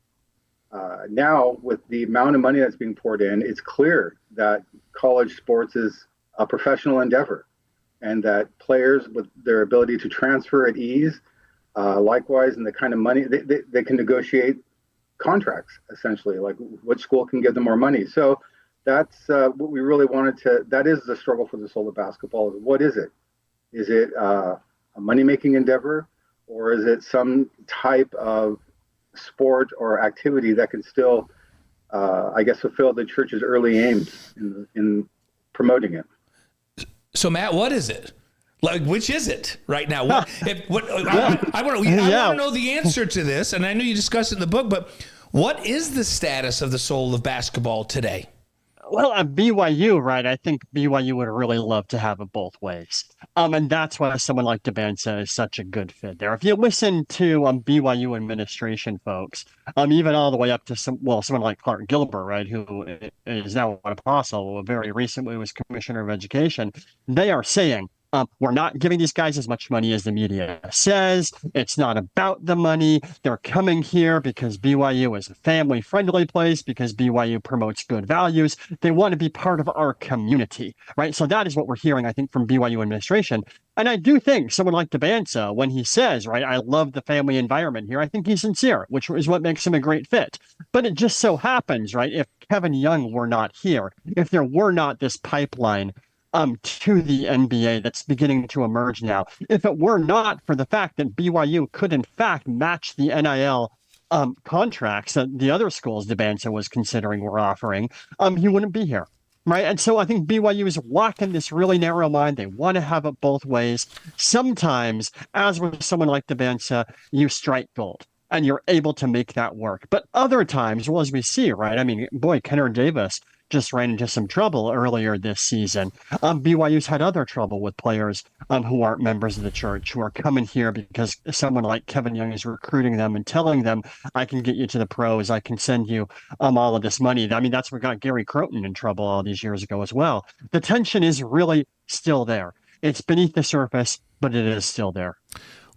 Now, with the amount of money that's being poured in, it's clear that college sports is a professional endeavor, and that players with their ability to transfer at ease, likewise, and the kind of money they can negotiate contracts, essentially, like which school can give them more money. So that's what we really wanted to, that is the struggle for the soul of basketball. What is it? Is it a money-making endeavor, or is it some type of sport or activity that can still, fulfill the church's early aims in promoting it? So, Matt, what is it? Like, which is it right now? I want to know the answer to this, and I know you discussed it in the book, but what is the status of the soul of basketball today? Well, at BYU, right, I think BYU would really love to have it both ways. And that's why someone like Dybantsa is such a good fit there. If you listen to BYU administration folks, even all the way up to someone like Clark Gilbert, right, who is now an apostle, who very recently was commissioner of education, they are saying, we're not giving these guys as much money as the media says. It's not about the money. They're coming here because BYU is a family-friendly place, because BYU promotes good values. They want to be part of our community, right? So that is what we're hearing, I think, from BYU administration. And I do think someone like Dybantsa, when he says, right, I love the family environment here, I think he's sincere, which is what makes him a great fit. But it just so happens, right, if Kevin Young were not here, if there were not this pipeline to the NBA that's beginning to emerge now, if it were not for the fact that BYU could in fact match the NIL contracts that the other schools Dybantsa was considering were offering, he wouldn't be here. Right. And so I think BYU is walking this really narrow line. They want to have it both ways. Sometimes, as with someone like Dybantsa, you strike gold and you're able to make that work. But other times, well, as we see, right, I mean, boy, Kenner Davis just ran into some trouble earlier this season. BYU's had other trouble with players who aren't members of the church, who are coming here because someone like Kevin Young is recruiting them and telling them, I can get you to the pros, I can send you all of this money. I mean, that's what got Gary Croton in trouble all these years ago as well. The tension is really still there. It's beneath the surface, but it is still there.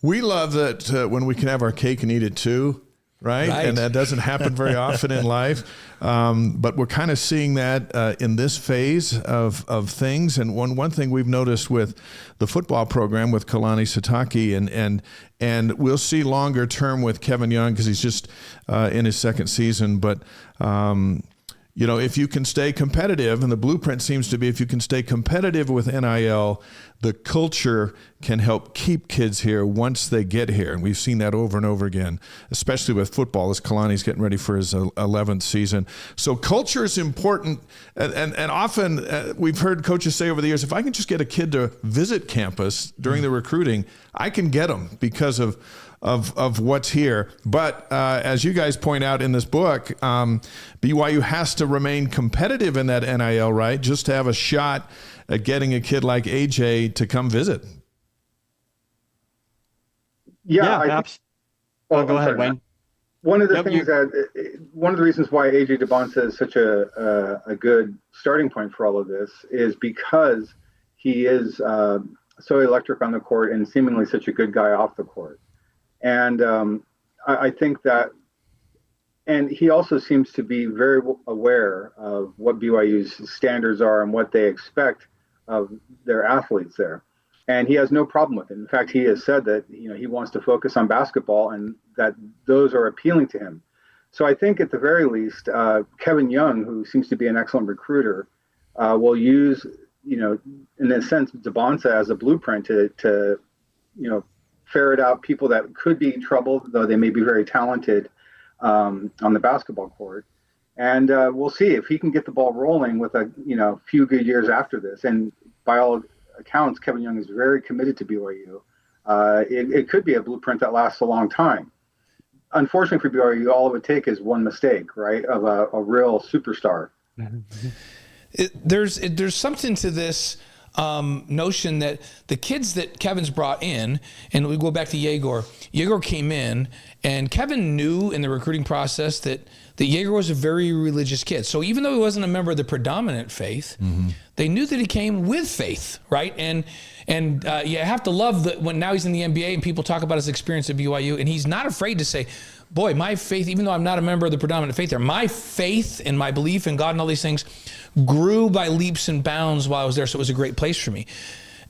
We love that when we can have our cake and eat it too. Right? And that doesn't happen very often in life. But we're kind of seeing that in this phase of things. And one thing we've noticed with the football program with Kalani Sitake, and we'll see longer term with Kevin Young because he's just in his second season. But if you can stay competitive, and the blueprint seems to be if you can stay competitive with NIL, the culture can help keep kids here once they get here. And we've seen that over and over again, especially with football, as Kalani's getting ready for his 11th season. So culture is important. And often we've heard coaches say over the years, if I can just get a kid to visit campus during the recruiting, I can get them because of what's here. But as you guys point out in this book, BYU has to remain competitive in that NIL, right? Just to have a shot at getting a kid like AJ to come visit. Yeah. Go ahead, Wayne. One of the one of the reasons why AJ Dybantsa is such a good starting point for all of this is because he is so electric on the court and seemingly such a good guy off the court. And I think that, and he also seems to be very aware of what BYU's standards are and what they expect of their athletes there. And he has no problem with it. In fact, he has said that, he wants to focus on basketball and that those are appealing to him. So I think at the very least, Kevin Young, who seems to be an excellent recruiter, will use, in a sense, Dybantsa as a blueprint to ferret out people that could be trouble, though they may be very talented on the basketball court. And we'll see if he can get the ball rolling with a few good years after this. And by all accounts, Kevin Young is very committed to BYU. It could be a blueprint that lasts a long time. Unfortunately for BYU, all it would take is one mistake, right, of a real superstar. There's something to this notion that the kids that Kevin's brought in, and we go back to Yegor came in, and Kevin knew in the recruiting process that Yegor was a very religious kid. So even though he wasn't a member of the predominant faith, they knew that he came with faith, right? And you have to love that when now he's in the NBA and people talk about his experience at BYU, and he's not afraid to say, boy, my faith, even though I'm not a member of the predominant faith there, my faith and my belief in God and all these things grew by leaps and bounds while I was there, so it was a great place for me.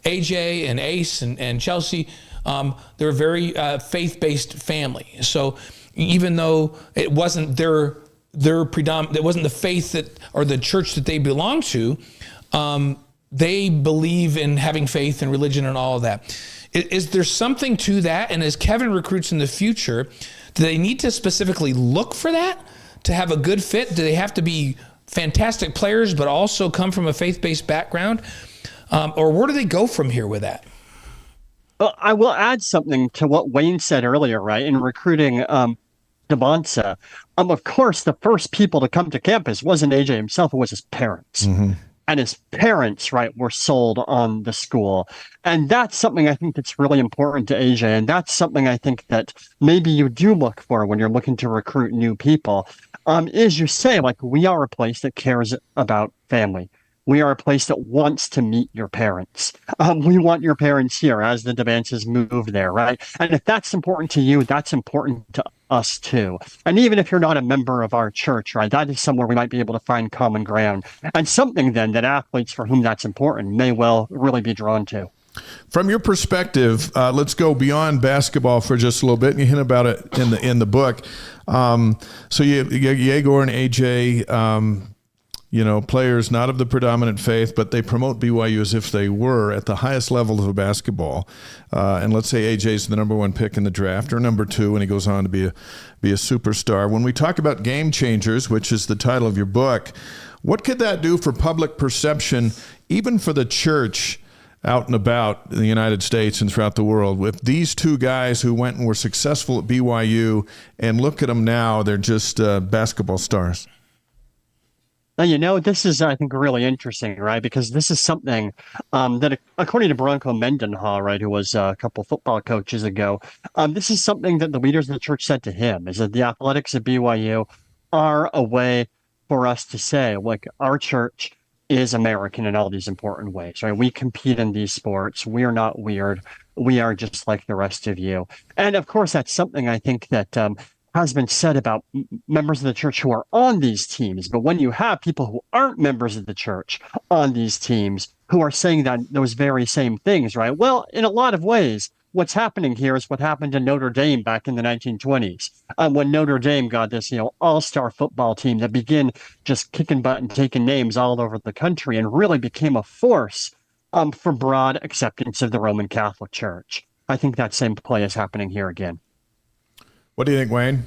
AJ and Ace and Chelsea, they're a very faith-based family. So even though it wasn't their predominant, it wasn't the faith that or the church that they belong to, they believe in having faith and religion and all of that. Is there something to that? And as Kevin recruits in the future, do they need to specifically look for that to have a good fit? Do they have to be fantastic players but also come from a faith-based background? Or where do they go from here with that? Well, I will add something to what Wayne said earlier, right? In recruiting Dybantsa, of course, the first people to come to campus wasn't AJ himself, it was his parents. And his parents, right, were sold on the school. And that's something I think that's really important to AJ. And that's something I think that maybe you do look for when you're looking to recruit new people. Is you say, like, we are a place that cares about family. We are a place that wants to meet your parents. We want your parents here as the Dybantsas move there, right? And if that's important to you, that's important to us too. And even if you're not a member of our church, right, that is somewhere we might be able to find common ground. And something then that athletes for whom that's important may well really be drawn to. From your perspective, let's go beyond basketball for just a little bit. And you hint about it in the book. So you Yegor and AJ, players not of the predominant faith, but they promote BYU as if they were at the highest level of basketball. And let's say AJ's the number one pick in the draft, or number two, and he goes on to be a superstar. When we talk about game changers, which is the title of your book, what could that do for public perception, even for the church out and about in the United States and throughout the world, with these two guys who went and were successful at BYU, and look at them now, they're just basketball stars? Now, this is, I think, really interesting, right? Because this is something that, according to Bronco Mendenhall, right, who was a couple football coaches ago, this is something that the leaders of the church said to him, is that the athletics at BYU are a way for us to say, like, our church is American in all these important ways, right? We compete in these sports. We are not weird. We are just like the rest of you. And, of course, that's something I think that has been said about members of the church who are on these teams. But when you have people who aren't members of the church on these teams who are saying that those very same things, right? Well, in a lot of ways, what's happening here is what happened to Notre Dame back in the 1920s, when Notre Dame got this, all-star football team that began just kicking butt and taking names all over the country and really became a force for broad acceptance of the Roman Catholic Church. I think that same play is happening here again. What do you think, Wayne?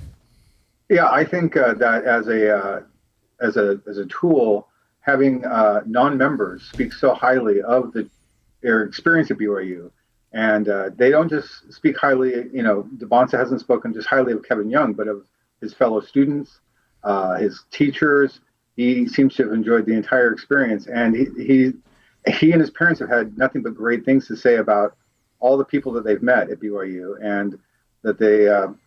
Yeah, I think that as a tool, having non-members speak so highly of their experience at BYU, and they don't just speak highly. Dybantsa hasn't spoken just highly of Kevin Young, but of his fellow students, his teachers. He seems to have enjoyed the entire experience, and he and his parents have had nothing but great things to say about all the people that they've met at BYU, and that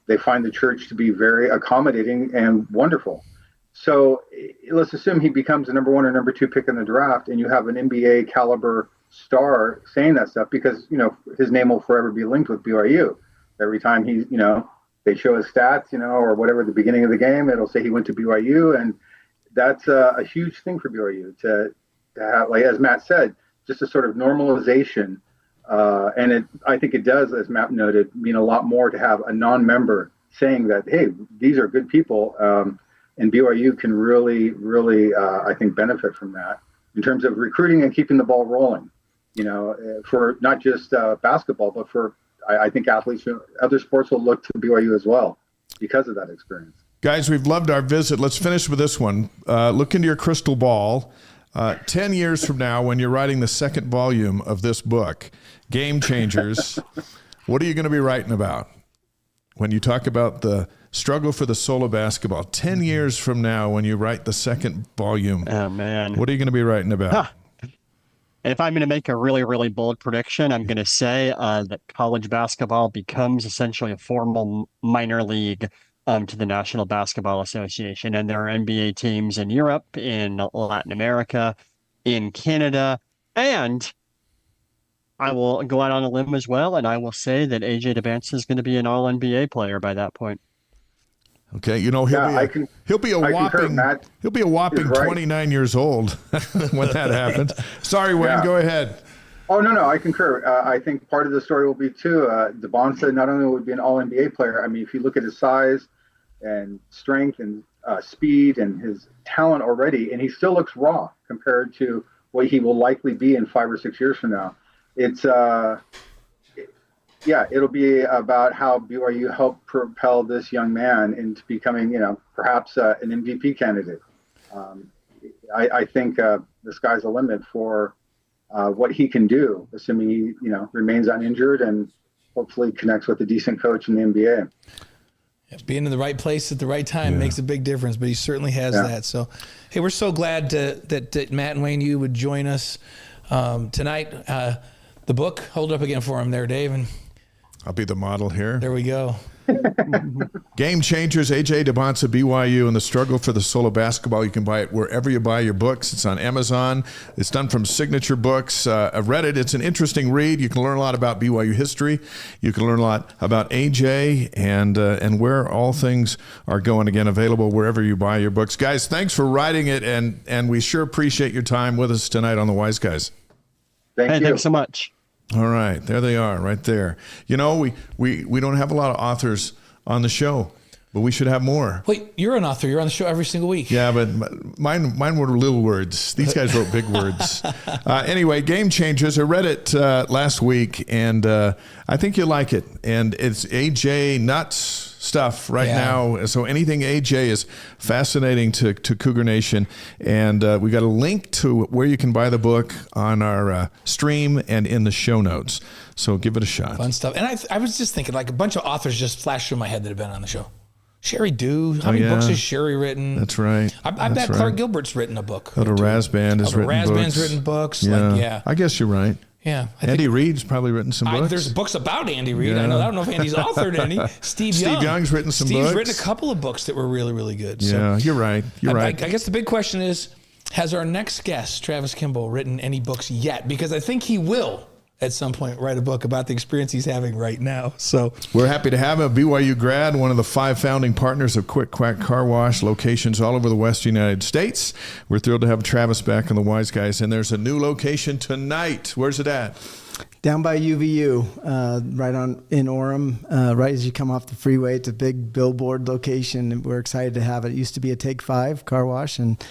they find the church to be very accommodating and wonderful. So let's assume he becomes the number 1 or number 2 pick in the draft, and you have an NBA caliber star saying that stuff, because his name will forever be linked with BYU. Every time they show his stats, or whatever at the beginning of the game, it'll say he went to BYU, and that's a huge thing for BYU to have, like as Matt said, just a sort of normalization. And I think it does, as Matt noted, mean a lot more to have a non-member saying that, hey, these are good people, and BYU can really, really, I think, benefit from that in terms of recruiting and keeping the ball rolling, for not just basketball, but for, I think, athletes from other sports will look to BYU as well because of that experience. Guys, we've loved our visit. Let's finish with this one. Look into your crystal ball. 10 years from now, when you're writing the second volume of this book, Game Changers, what are you going to be writing about? When you talk about the struggle for the soul of basketball, 10 years from now, when you write the second volume, oh man, what are you going to be writing about? Huh. If I'm going to make a really, really bold prediction, I'm going to say that college basketball becomes essentially a formal minor league to the National Basketball Association. And there are NBA teams in Europe, in Latin America, in Canada, and I will go out on a limb as well, and I will say that AJ Dybantsa is going to be an All-NBA player by that point. Okay, he'll be a whopping 29 years old when that happens. Sorry, Wayne, go ahead. Oh, no, I concur. I think part of the story will be, too, Dybantsa not only would be an All-NBA player, I mean, if you look at his size and strength and speed and his talent already, and he still looks raw compared to what he will likely be in 5 or 6 years from now. It's it'll be about how BYU helped propel this young man into becoming, perhaps an MVP candidate. I think the sky's the limit for what he can do, assuming he, remains uninjured and hopefully connects with a decent coach in the NBA. Being in the right place at the right time makes a big difference, but he certainly has that. So, hey, we're so glad that Matt and Wayne, you would join us tonight. The book, hold it up again for him there, Dave. And I'll be the model here. There we go. Game Changers, AJ Dybantsa, BYU, and the struggle for the soul of basketball. You can buy it wherever you buy your books. It's on Amazon. It's done from Signature Books. I've read it. It's an interesting read. You can learn a lot about BYU history. You can learn a lot about AJ and where all things are going. Again, available wherever you buy your books. Guys, thanks for writing it, and we sure appreciate your time with us tonight on The Wise Guys. Thank you. Thanks so much. All right, there they are, right there. We don't have a lot of authors on the show, but we should have more. Wait, you're an author. You're on the show every single week. Yeah, but mine were little words. These guys wrote big words. Anyway, Game Changers. I read it last week, and I think you'll like it. And it's AJ nuts stuff right now. So anything AJ is fascinating to Cougar Nation. And we got a link to where you can buy the book on our stream and in the show notes. So give it a shot. Fun stuff. And I was just thinking, like, a bunch of authors just flashed through my head that have been on the show. Sherry Dew. How many books has Sherry written? That's right. I bet Clark Gilbert's written a book. Razband has written books. Razband's written books. Yeah. I guess you're right. Yeah. Andy Reid's probably written some books. There's books about Andy Reid. I don't know if Andy's authored any. Steve Young's written some books. Steve's written a couple of books that were really, really good. Yeah, so, you're right. I guess the big question is, has our next guest, Travis Kimball, written any books yet? Because I think he will at some point write a book about the experience he's having right now. So we're happy to have him, a BYU grad, one of the 5 founding partners of Quack Car Wash, locations all over the Western United States. We're thrilled to have Travis back on the Wise Guys, and there's a new location tonight. Where's it at? Down by UVU, right in Orem, right as you come off the freeway. It's a big billboard location, and we're excited to have it. It used to be a Take 5 car wash, and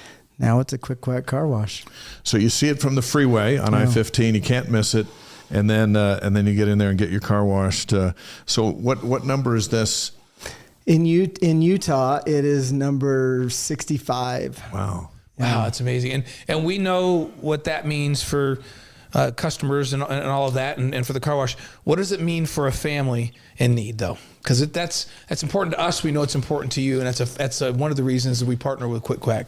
now it's a Quick Quack car wash. So you see it from the freeway on I-15. You can't miss it. And then you get in there and get your car washed. So what number is this? In Utah, it is number 65. Wow. Wow, that's amazing. And we know what that means for customers and all of that, and for the car wash. What does it mean for a family in need, though? Because that's important to us. We know it's important to you, and that's one of the reasons that we partner with Quick Quack.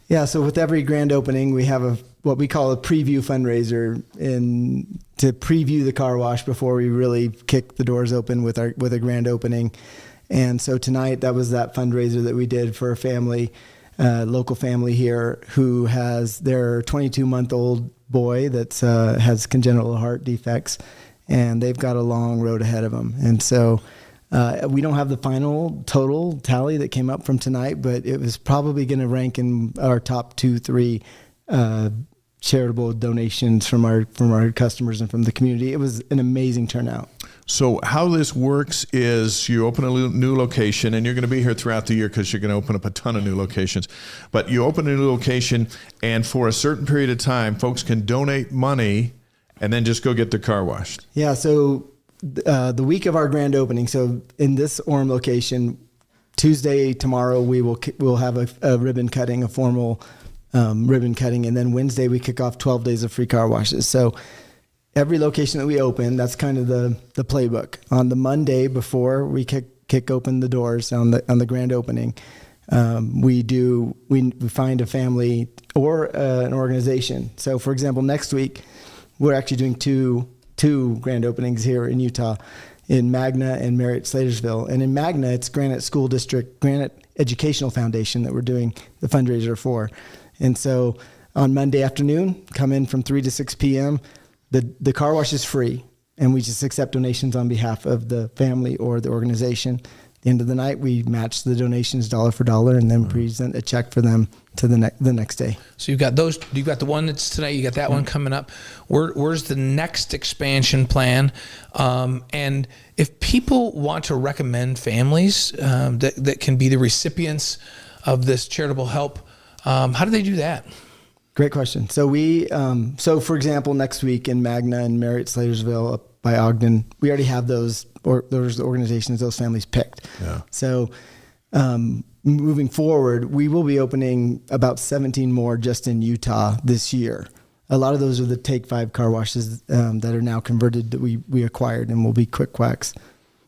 Yeah, so with every grand opening, we have what we call a preview fundraiser to preview the car wash before we really kick the doors open with a grand opening. And so tonight, that was that fundraiser that we did for a family, local family here, who has their 22-month-old boy that has congenital heart defects, and they've got a long road ahead of them. And so we don't have the final total tally that came up from tonight, but it was probably going to rank in our top 2-3 charitable donations from our customers and from the community. It was an amazing turnout. So how this works is you open a new location, and you're going to be here throughout the year because you're going to open up a ton of new locations. But you open a new location, and for a certain period of time, folks can donate money and then just go get their car washed. Yeah, so the week of our grand opening, so in this Orem location, Tuesday, tomorrow, we'll have a ribbon cutting, a formal ribbon cutting, and then Wednesday we kick off 12 days of free car washes. So every location that we open, that's kind of the playbook. On the Monday before we kick open the doors on the grand opening, we find a family or an organization. So for example, next week we're actually doing two grand openings here in Utah, in Magna and Merritt Slatersville. And in Magna, it's Granite School District, Granite Educational Foundation that we're doing the fundraiser for. And so on Monday afternoon, come in from 3 to 6 p.m., the car wash is free, and we just accept donations on behalf of the family or the organization. At the end of the night, we match the donations dollar for dollar, and then present a check for them to the next day. So you've got those. You've got the one that's tonight. You got that one coming up. Where's the next expansion plan? And if people want to recommend families that can be the recipients of this charitable help, how do they do that? Great question. So for example, next week in Magna and Merritt Slatersville up by Ogden, we already have those organizations, those families picked. Yeah. So moving forward, we will be opening about 17 more just in Utah this year. A lot of those are the Take 5 car washes that are now converted that we acquired and will be Quick Quacks.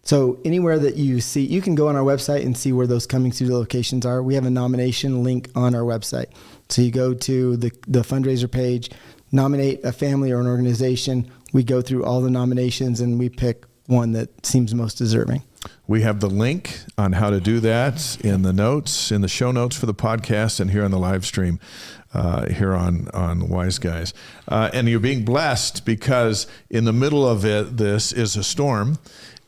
So anywhere that you see, you can go on our website and see where those coming through the locations are. We have a nomination link on our website. So you go to the fundraiser page, nominate a family or an organization. We go through all the nominations and we pick one that seems most deserving. We have the link on how to do that in the show notes for the podcast, and here on the live stream here on Wise Guys. And you're being blessed because in the middle of this is a storm.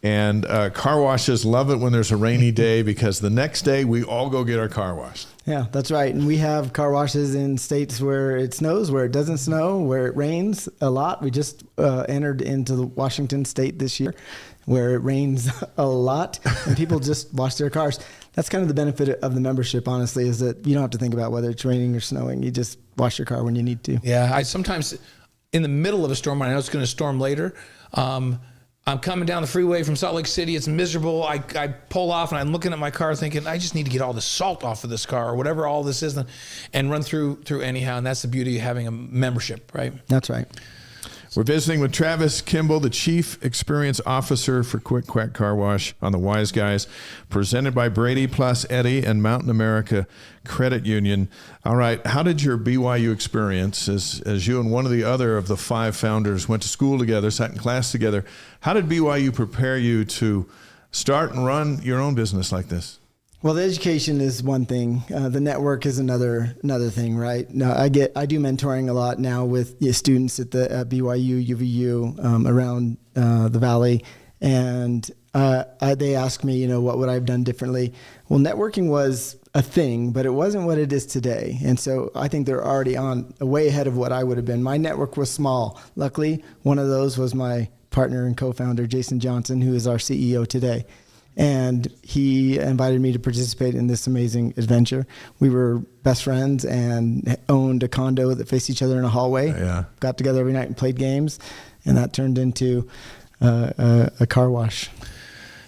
And car washes love it when there's a rainy day because the next day we all go get our car washed. Yeah, that's right. And we have car washes in states where it snows, where it doesn't snow, where it rains a lot. We just entered into the Washington state this year where it rains a lot and people just wash their cars. That's kind of the benefit of the membership, honestly, is that you don't have to think about whether it's raining or snowing. You just wash your car when you need to. Yeah, I sometimes in the middle of a storm, I know it's going to storm later, I'm coming down the freeway from Salt Lake City. It's miserable. I pull off and I'm looking at my car thinking, I just need to get all the salt off of this car or whatever all this is and run through anyhow. And that's the beauty of having a membership, right? That's right. We're visiting with Travis Kimball, the Chief Experience Officer for Quick Quack Car Wash on the Wise Guys, presented by Brady Plus Eddie and Mountain America Credit Union. All right, how did your BYU experience, as you and one of the other of the 5 founders went to school together, sat in class together, how did BYU prepare you to start and run your own business like this? Well, the education is one thing. The network is another thing, right? Now, I do mentoring a lot now with students at BYU, UVU, around the Valley, and they ask me, what would I have done differently? Well, networking was a thing, but it wasn't what it is today, and so I think they're already way ahead of what I would have been. My network was small. Luckily, one of those was my partner and co-founder, Jason Johnson, who is our CEO today. And he invited me to participate in this amazing adventure. We were best friends and owned a condo that faced each other in a hallway. Yeah. Got together every night and played games, and that turned into a car wash.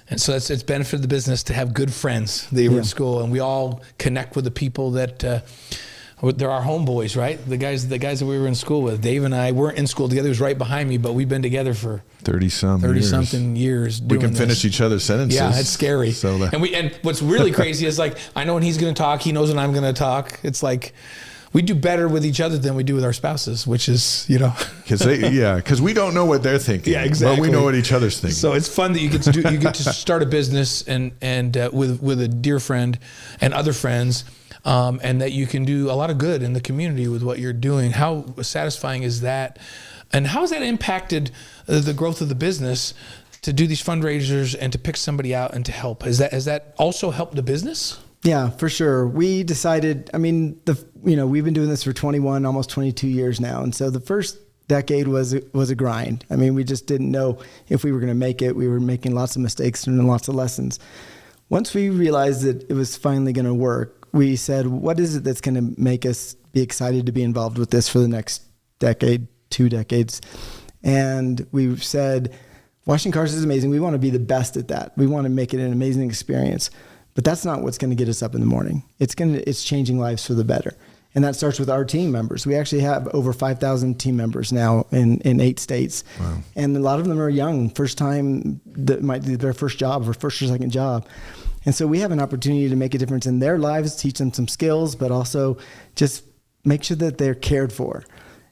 And so it's benefited the business to have good friends that you were in school, and we all connect with the people that they're our homeboys, right? The guys that we were in school with. Dave and I weren't in school together. He was right behind me, but we've been together for 30-something years. We can finish each other's sentences. Yeah, it's scary. So and what's really crazy is like, I know when he's going to talk, he knows when I'm going to talk. It's like we do better with each other than we do with our spouses, which is, because we don't know what they're thinking. Yeah, exactly. But we know what each other's thinking. So it's fun that you get to start a business and with a dear friend and other friends. And that you can do a lot of good in the community with what you're doing. How satisfying is that? And how has that impacted the growth of the business to do these fundraisers and to pick somebody out and to help? Has that also helped the business? Yeah, for sure. We decided, we've been doing this for 21, almost 22 years now. And so the first decade was a grind. We just didn't know if we were going to make it. We were making lots of mistakes and lots of lessons. Once we realized that it was finally going to work, we said, what is it that's going to make us be excited to be involved with this for the next decade, 2 decades? And we said, washing cars is amazing. We want to be the best at that. We want to make it an amazing experience. But that's not what's going to get us up in the morning. It's changing lives for the better. And that starts with our team members. We actually have over 5,000 team members now in 8 states. Wow. And a lot of them are young, first time, that might be their first job or first or second job. And so we have an opportunity to make a difference in their lives, teach them some skills, but also just make sure that they're cared for.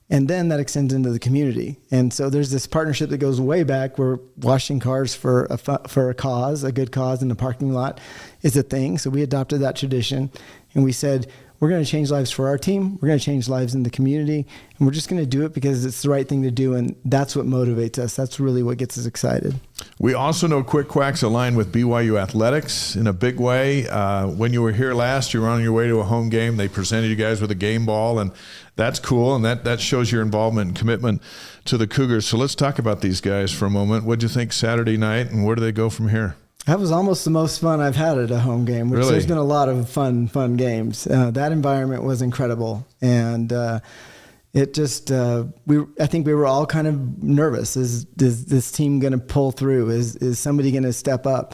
And then that extends into the community. And so there's this partnership that goes way back where washing cars for a cause, a good cause in the parking lot is a thing. So we adopted that tradition and we said, we're going to change lives for our team. We're going to change lives in the community. And we're just going to do it because it's the right thing to do. And that's what motivates us. That's really what gets us excited. We also know Quack's aligned with BYU athletics in a big way. When you were here last, you were on your way to a home game. They presented you guys with a game ball, and that's cool. And that shows your involvement and commitment to the Cougars. So let's talk about these guys for a moment. What'd you think Saturday night, and where do they go from here? That was almost the most fun I've had at a home game, which there's been a lot of fun games. That environment was incredible. And it just, I think we were all kind of nervous. Is this team going to pull through? Is somebody going to step up?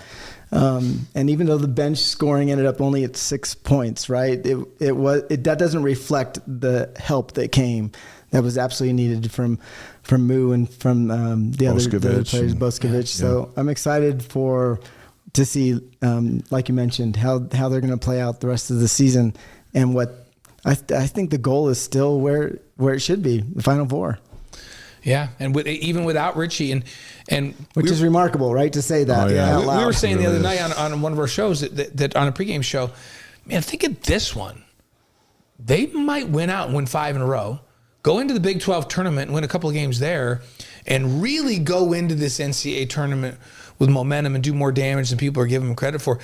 And even though the bench scoring ended up only at 6 points, right? That doesn't reflect the help that came. That was absolutely needed from Moo and from the other players, Boscovich. So I'm excited to see, like you mentioned, how they're going to play out the rest of the season, and what I think the goal is still where it should be, the Final Four. Yeah, and even without Richie, and which is remarkable, right, to say that. Out loud. We were saying the other night on one of our shows that on a pregame show, man, think of this one. They might win out and win 5 in a row, go into the Big 12 tournament and win a couple of games there, and really go into this NCAA tournament with momentum and do more damage than people are giving them credit for.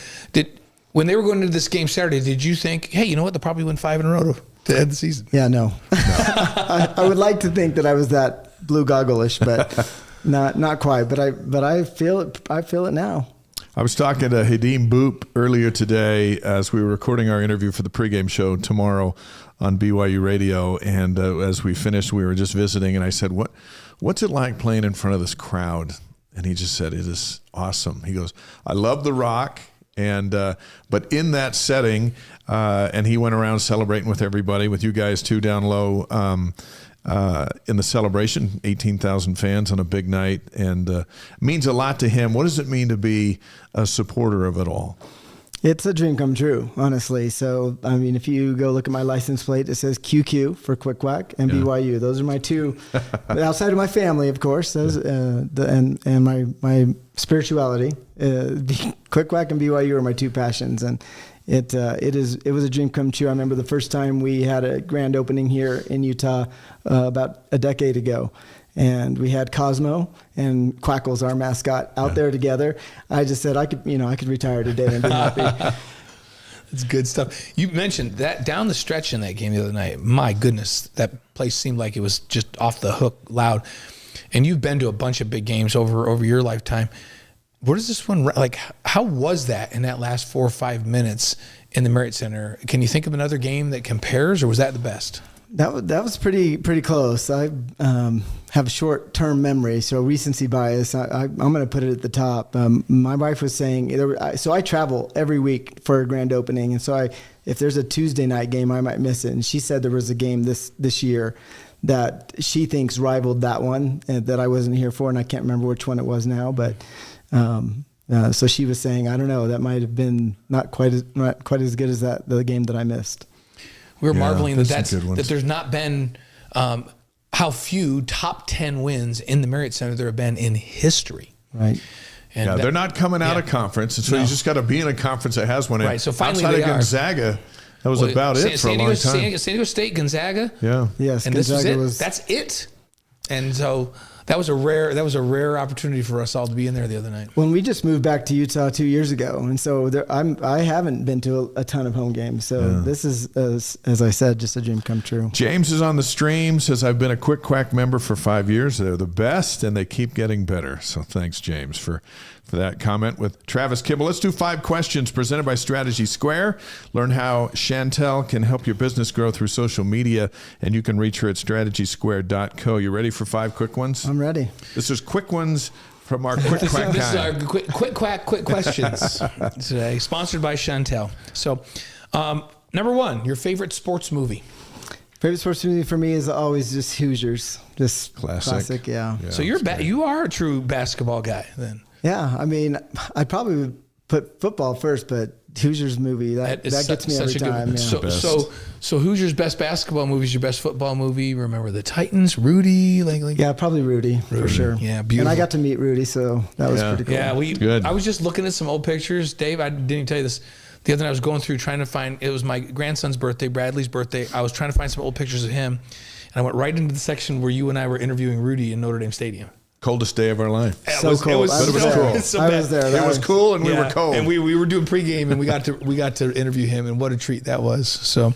When they were going into this game Saturday, did you think, hey, you know what, they'll probably win 5 in a row to end the season? Yeah, no. I would like to think that I was that blue goggle-ish, but not quite. But I feel it. I feel it now. I was talking to Hadim Boop earlier today as we were recording our interview for the pregame show tomorrow on BYU Radio, and as we finished, we were just visiting, and I said, "What's it like playing in front of this crowd?" And he just said, "It is awesome." He goes, "I love the rock." And but in that setting, and he went around celebrating with everybody, with you guys too down low in the celebration, 18,000 fans on a big night, and means a lot to him. What does it mean to be a supporter of it all? It's a dream come true, honestly. So, I mean, if you go look at my license plate, it says QQ for Quack and BYU. Those are my two, outside of my family, of course, those, and my spirituality. Quack and BYU are my two passions, and it was a dream come true. I remember the first time we had a grand opening here in Utah about a decade ago. And we had Cosmo and Quackles, our mascot, out there together. I just said I could retire today and be happy. It's good stuff. You mentioned that down the stretch in that game the other night. My goodness, that place seemed like it was just off the hook loud. And you've been to a bunch of big games over your lifetime. where does this one, like, how was that in that last 4 or 5 minutes in the Marriott Center? Can you think of another game that compares, or was that the best? That was pretty close. I have a short-term memory, so recency bias. I'm going to put it at the top. My wife was saying, so I travel every week for a grand opening, and so if there's a Tuesday night game, I might miss it. And she said there was a game this year that she thinks rivaled that one that I wasn't here for, and I can't remember which one it was now, but. So she was saying, I don't know, that might have been not quite as good as the game that I missed. We were marveling that there's not been how few top 10 wins in the Marriott Center there have been in history. Right. And they're not coming out of conference, and so you just got to be in a conference that has one. Right. So finally, outside of Gonzaga, that was about it for a long time. San Diego State, Gonzaga. Yeah. Yes. And Gonzaga this was it. That's it. And so that was a rare opportunity for us all to be in there the other night. When we just moved back to Utah 2 years ago, and so I haven't been to a ton of home games. So this is, as I said, just a dream come true. James is on the stream, says, I've been a Quick Quack member for 5 years. They're the best, and they keep getting better. So thanks, James, for that comment with Travis Kimball. Let's do 5 questions presented by Strategy Square. Learn how Chantel can help your business grow through social media, and you can reach her at strategysquare.co. You ready for 5 quick ones? I'm ready. This is quick ones from our Quick Quack This is our quick quack quick questions today, sponsored by Chantel. So, number 1, your favorite sports movie. Favorite sports movie for me is always just Hoosiers. Just classic, yeah. So you are a true basketball guy then. Yeah, I mean, I probably would put football first, but Hoosiers movie that gets me every time. Yeah. So Hoosiers' best basketball movie is your best football movie. Remember the Titans, Rudy, like yeah, probably Rudy for sure. Yeah, beautiful. And I got to meet Rudy, so that was pretty cool. Yeah, good. I was just looking at some old pictures, Dave. I didn't even tell you this. The other night I was going through trying to find. It was my grandson's birthday, Bradley's birthday. I was trying to find some old pictures of him, and I went right into the section where you and I were interviewing Rudy in Notre Dame Stadium. Coldest day of our life. So cold. It was cool. I was there. It was cool, and we were cold. And we were doing pregame, and we got to interview him, and what a treat that was. So,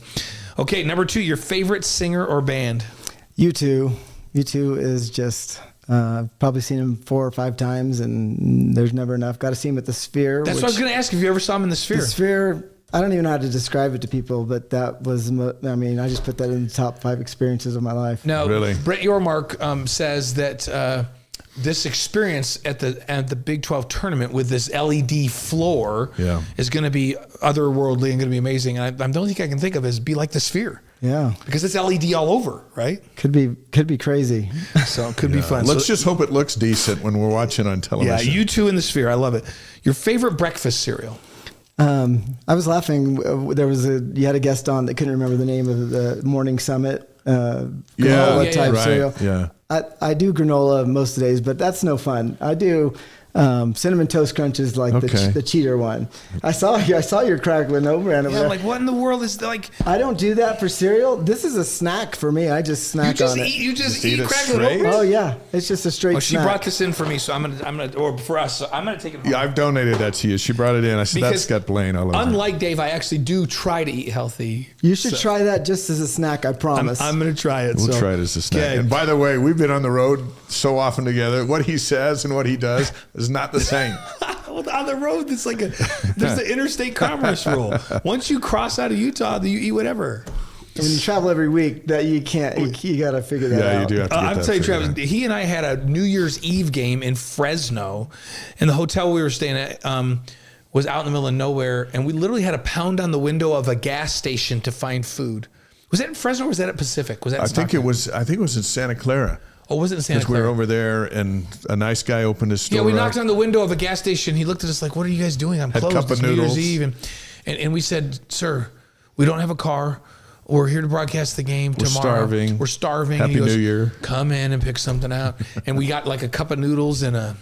okay, number 2, your favorite singer or band? U2. U2 is just probably seen him 4 or 5 times, and there's never enough. Got to see him at the Sphere. That's what I was going to ask if you ever saw him in the Sphere. The Sphere. I don't even know how to describe it to people, but that was, I mean, I just put that in the top 5 experiences of my life. Now, really? Brett Yormark says that this experience at the Big 12 tournament with this LED floor is going to be otherworldly and going to be amazing. And I don't think I can think of it as be like the Sphere. Yeah. Because it's LED all over, right? Could be crazy. So it could be fun. Let's just hope it looks decent when we're watching on television. Yeah, U2 in the Sphere. I love it. Your favorite breakfast cereal? I was laughing. You had a guest on that couldn't remember the name of the Morning Summit. Granola type cereal. Yeah. I do granola most of the days, but that's no fun. I do Cinnamon Toast Crunch is like the cheater one. I saw your crackling over and over. Yeah, I'm like, what in the world is like? I don't do that for cereal. This is a snack for me. I just snack on it. You just eat eat it crackling straight? over? Oh yeah, it's just a straight. She snack. brought this in for me, so I'm gonna, or for us, so I'm gonna take it home. Yeah, I've donated that to you. She brought it in. I said, that's got Blaine all over. Unlike Dave, I actually do try to eat healthy. You should try that just as a snack. I promise. I'm gonna try it. We'll try it as a snack. Okay. And by the way, we've been on the road so often together. What he says and what he does is not the same. Well, on the road, there's the interstate commerce rule. Once you cross out of Utah, you eat whatever. When you travel every week, that you can't, you got to figure that out. Yeah, you do have to get that. I'm telling you, Travis, he and I had a New Year's Eve game in Fresno, and the hotel we were staying at was out in the middle of nowhere, and we literally had to pound on the window of a gas station to find food. Was that in Fresno or was that at Pacific? Was that? I think it was in Santa Clara. Oh, was it in Santa Clara? Because we were over there, and a nice guy opened his store. Yeah, we knocked on the window of a gas station. He looked at us like, "What are you guys doing? I'm closed. Had cup of It's New noodles. Year's Eve." And we said, "Sir, we don't have a car. We're here to broadcast the game tomorrow. We're starving. Happy New Year. Come in and pick something out." And we got like a cup of noodles and a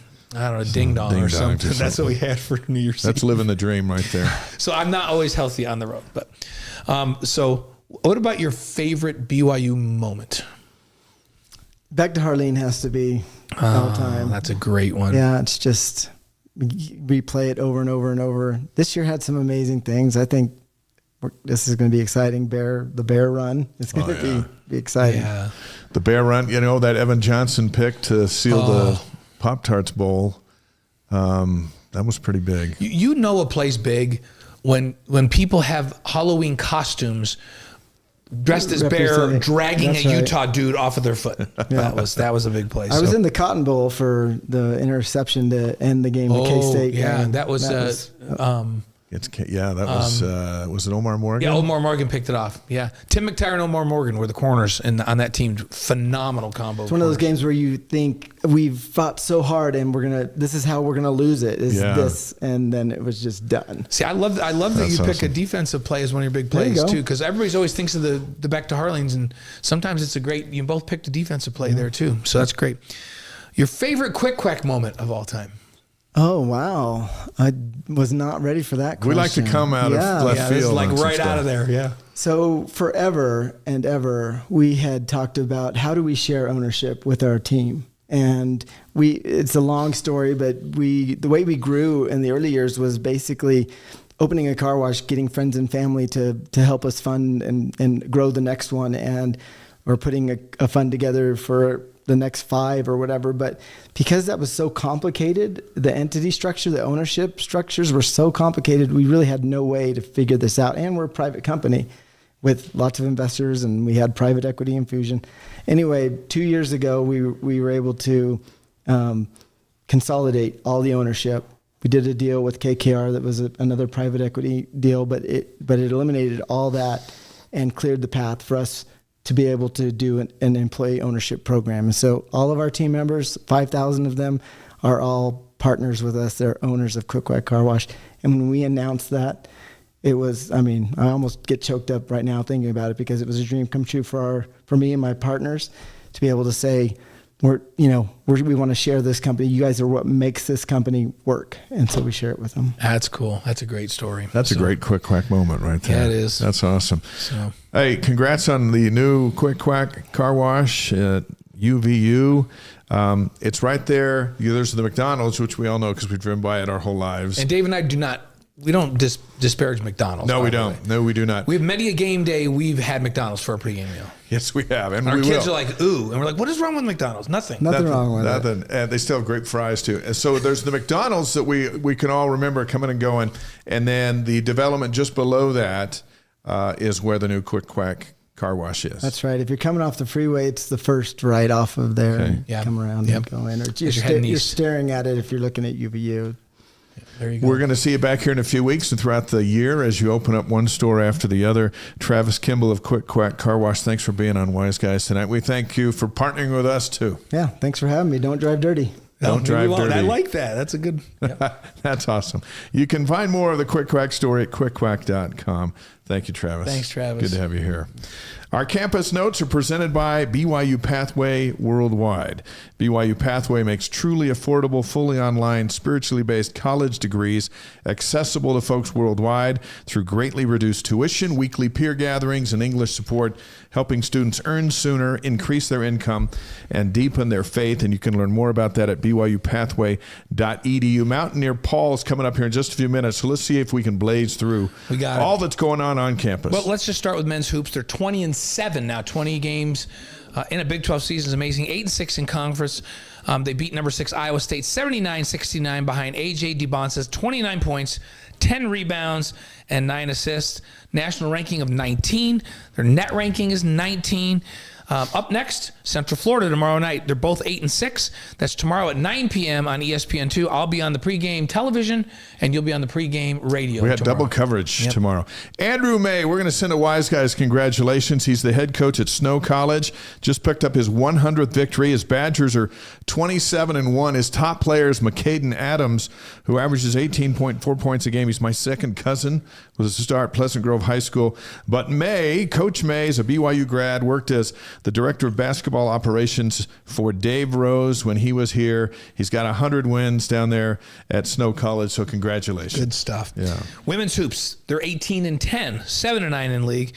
ding dong or something. That's what we had for New Year's Eve. That's living the dream right there. So I'm not always healthy on the road, but so what about your favorite BYU moment? Back to Harleen has to be all time. That's a great one. Yeah, it's just replay it over and over and over. This year had some amazing things. I think this is going to be exciting. The Bear run. It's going to be exciting. Yeah. The Bear run. You know, that Evan Johnson pick to seal the Pop-Tarts Bowl. That was pretty big. You know a place big when people have Halloween costumes dressed as Bear dragging a Utah dude off of their foot. Yeah. That was a big place. I was in the Cotton Bowl for the interception to end the game. The K-State game. That was was it Omar Morgan? Yeah, Omar Morgan picked it off. Yeah, Tim McTire and Omar Morgan were the corners on that team. Phenomenal combo. It's one of those games where you think we've fought so hard and this is how we're gonna lose it. This, and then it was just done. See, I love that you pick a defensive play as one of your big plays too, because everybody's always thinks of the back to Harlings, and sometimes it's you both picked a defensive play there too. So that's great. Your favorite quick quack moment of all time? Oh, wow. I was not ready for that question. We like to come out of left field. Like right out of there, yeah. So forever and ever, we had talked about how do we share ownership with our team. And it's a long story, but the way we grew in the early years was basically opening a car wash, getting friends and family to help us fund and grow the next one, or putting a fund together for the next 5 or whatever. But because that was so complicated, the entity structure, the ownership structures were so complicated, we really had no way to figure this out. And we're a private company with lots of investors, and we had private equity infusion. Anyway, 2 years ago, we were able to consolidate all the ownership. We did a deal with KKR that was another private equity deal, but it eliminated all that and cleared the path for us to be able to do an employee ownership program. And so all of our team members, 5,000 of them, are all partners with us. They're owners of Quick Quack Car Wash. And when we announced that, it was, I almost get choked up right now thinking about it, because it was a dream come true for me and my partners to be able to say, we want to share this company. You guys are what makes this company work. And so we share it with them. That's cool. That's a great story. That's a great Quick Quack moment right there. Yeah, it is. That's awesome. So, hey, congrats on the new Quick Quack Car Wash at UVU. It's right there. There's the McDonald's, which we all know because we've driven by it our whole lives. And Dave and I we don't disparage McDonald's. No, we don't. No, we do not. We have many a game day we've had McDonald's for a pregame meal. Yes, we have. And our kids are like, ooh. And we're like, what is wrong with McDonald's? Nothing wrong with it. And they still have great fries, too. And so there's the McDonald's that we can all remember coming and going. And then the development just below that is where the new Quick Quack Car Wash is. That's right. If you're coming off the freeway, it's the first right off of there. Okay. And come around and go in. Or you're staring at it if you're looking at UVU. There you go. We're going to see you back here in a few weeks and throughout the year as you open up one store after the other. Travis Kimball of Quick Quack Car Wash, thanks for being on Wise Guys tonight. We thank you for partnering with us, too. Yeah, thanks for having me. Don't drive dirty. Don't drive dirty. I like that. That's a good... Yep. That's awesome. You can find more of the Quick Quack story at quickquack.com. Thank you, Travis. Thanks, Travis. Good to have you here. Our campus notes are presented by BYU Pathway Worldwide. BYU Pathway makes truly affordable, fully online, spiritually based college degrees accessible to folks worldwide through greatly reduced tuition, weekly peer gatherings, and English support, helping students earn sooner, increase their income, and deepen their faith. And you can learn more about that at byupathway.edu. Mountaineer Paul is coming up here in just a few minutes, so let's see if we can blaze through all that's going on campus. Well, let's just start with men's hoops. They're 20-7 now, 20 games in a Big 12 season is amazing. 8-6 in conference. They beat number 6 Iowa State 79-69 behind AJ Dybantsa's 29 points, 10 rebounds, and 9 assists. National ranking of 19. Their net ranking is 19. Up next, Central Florida tomorrow night. They're both 8-6. That's tomorrow at 9 p.m. on ESPN2. I'll be on the pregame television, and you'll be on the pregame radio. We got double coverage tomorrow. Andrew May, we're going to send a Wise Guys congratulations. He's the head coach at Snow College. Just picked up his 100th victory. His Badgers are 27-1. His top player is McCaden Adams, who averages 18.4 points a game. He's my second cousin. Was a star at Pleasant Grove High School. But Coach May is a BYU grad, worked as the director of basketball operations for Dave Rose when he was here. He's got 100 wins down there at Snow College, so congratulations. Good stuff. Yeah. Women's hoops, they're 18-10, 7-9 in league.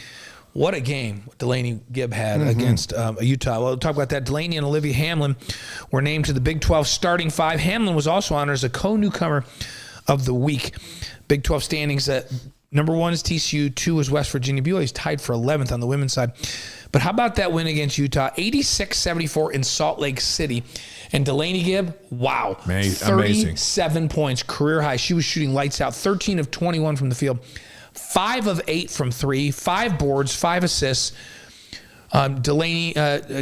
What a game Delaney Gibb had against Utah. Well, we'll talk about that. Delaney and Olivia Hamlin were named to the Big 12 starting 5. Hamlin was also honored as a co-newcomer of the week. Big 12 standings Number 1 is TCU, 2 is West Virginia. BYU is tied for 11th on the women's side. But how about that win against Utah? 86-74 in Salt Lake City. And Delaney Gibb, wow. 37 points, career high. She was shooting lights out, 13 of 21 from the field, 5 of 8 from 3, 5 boards, 5 assists. Delaney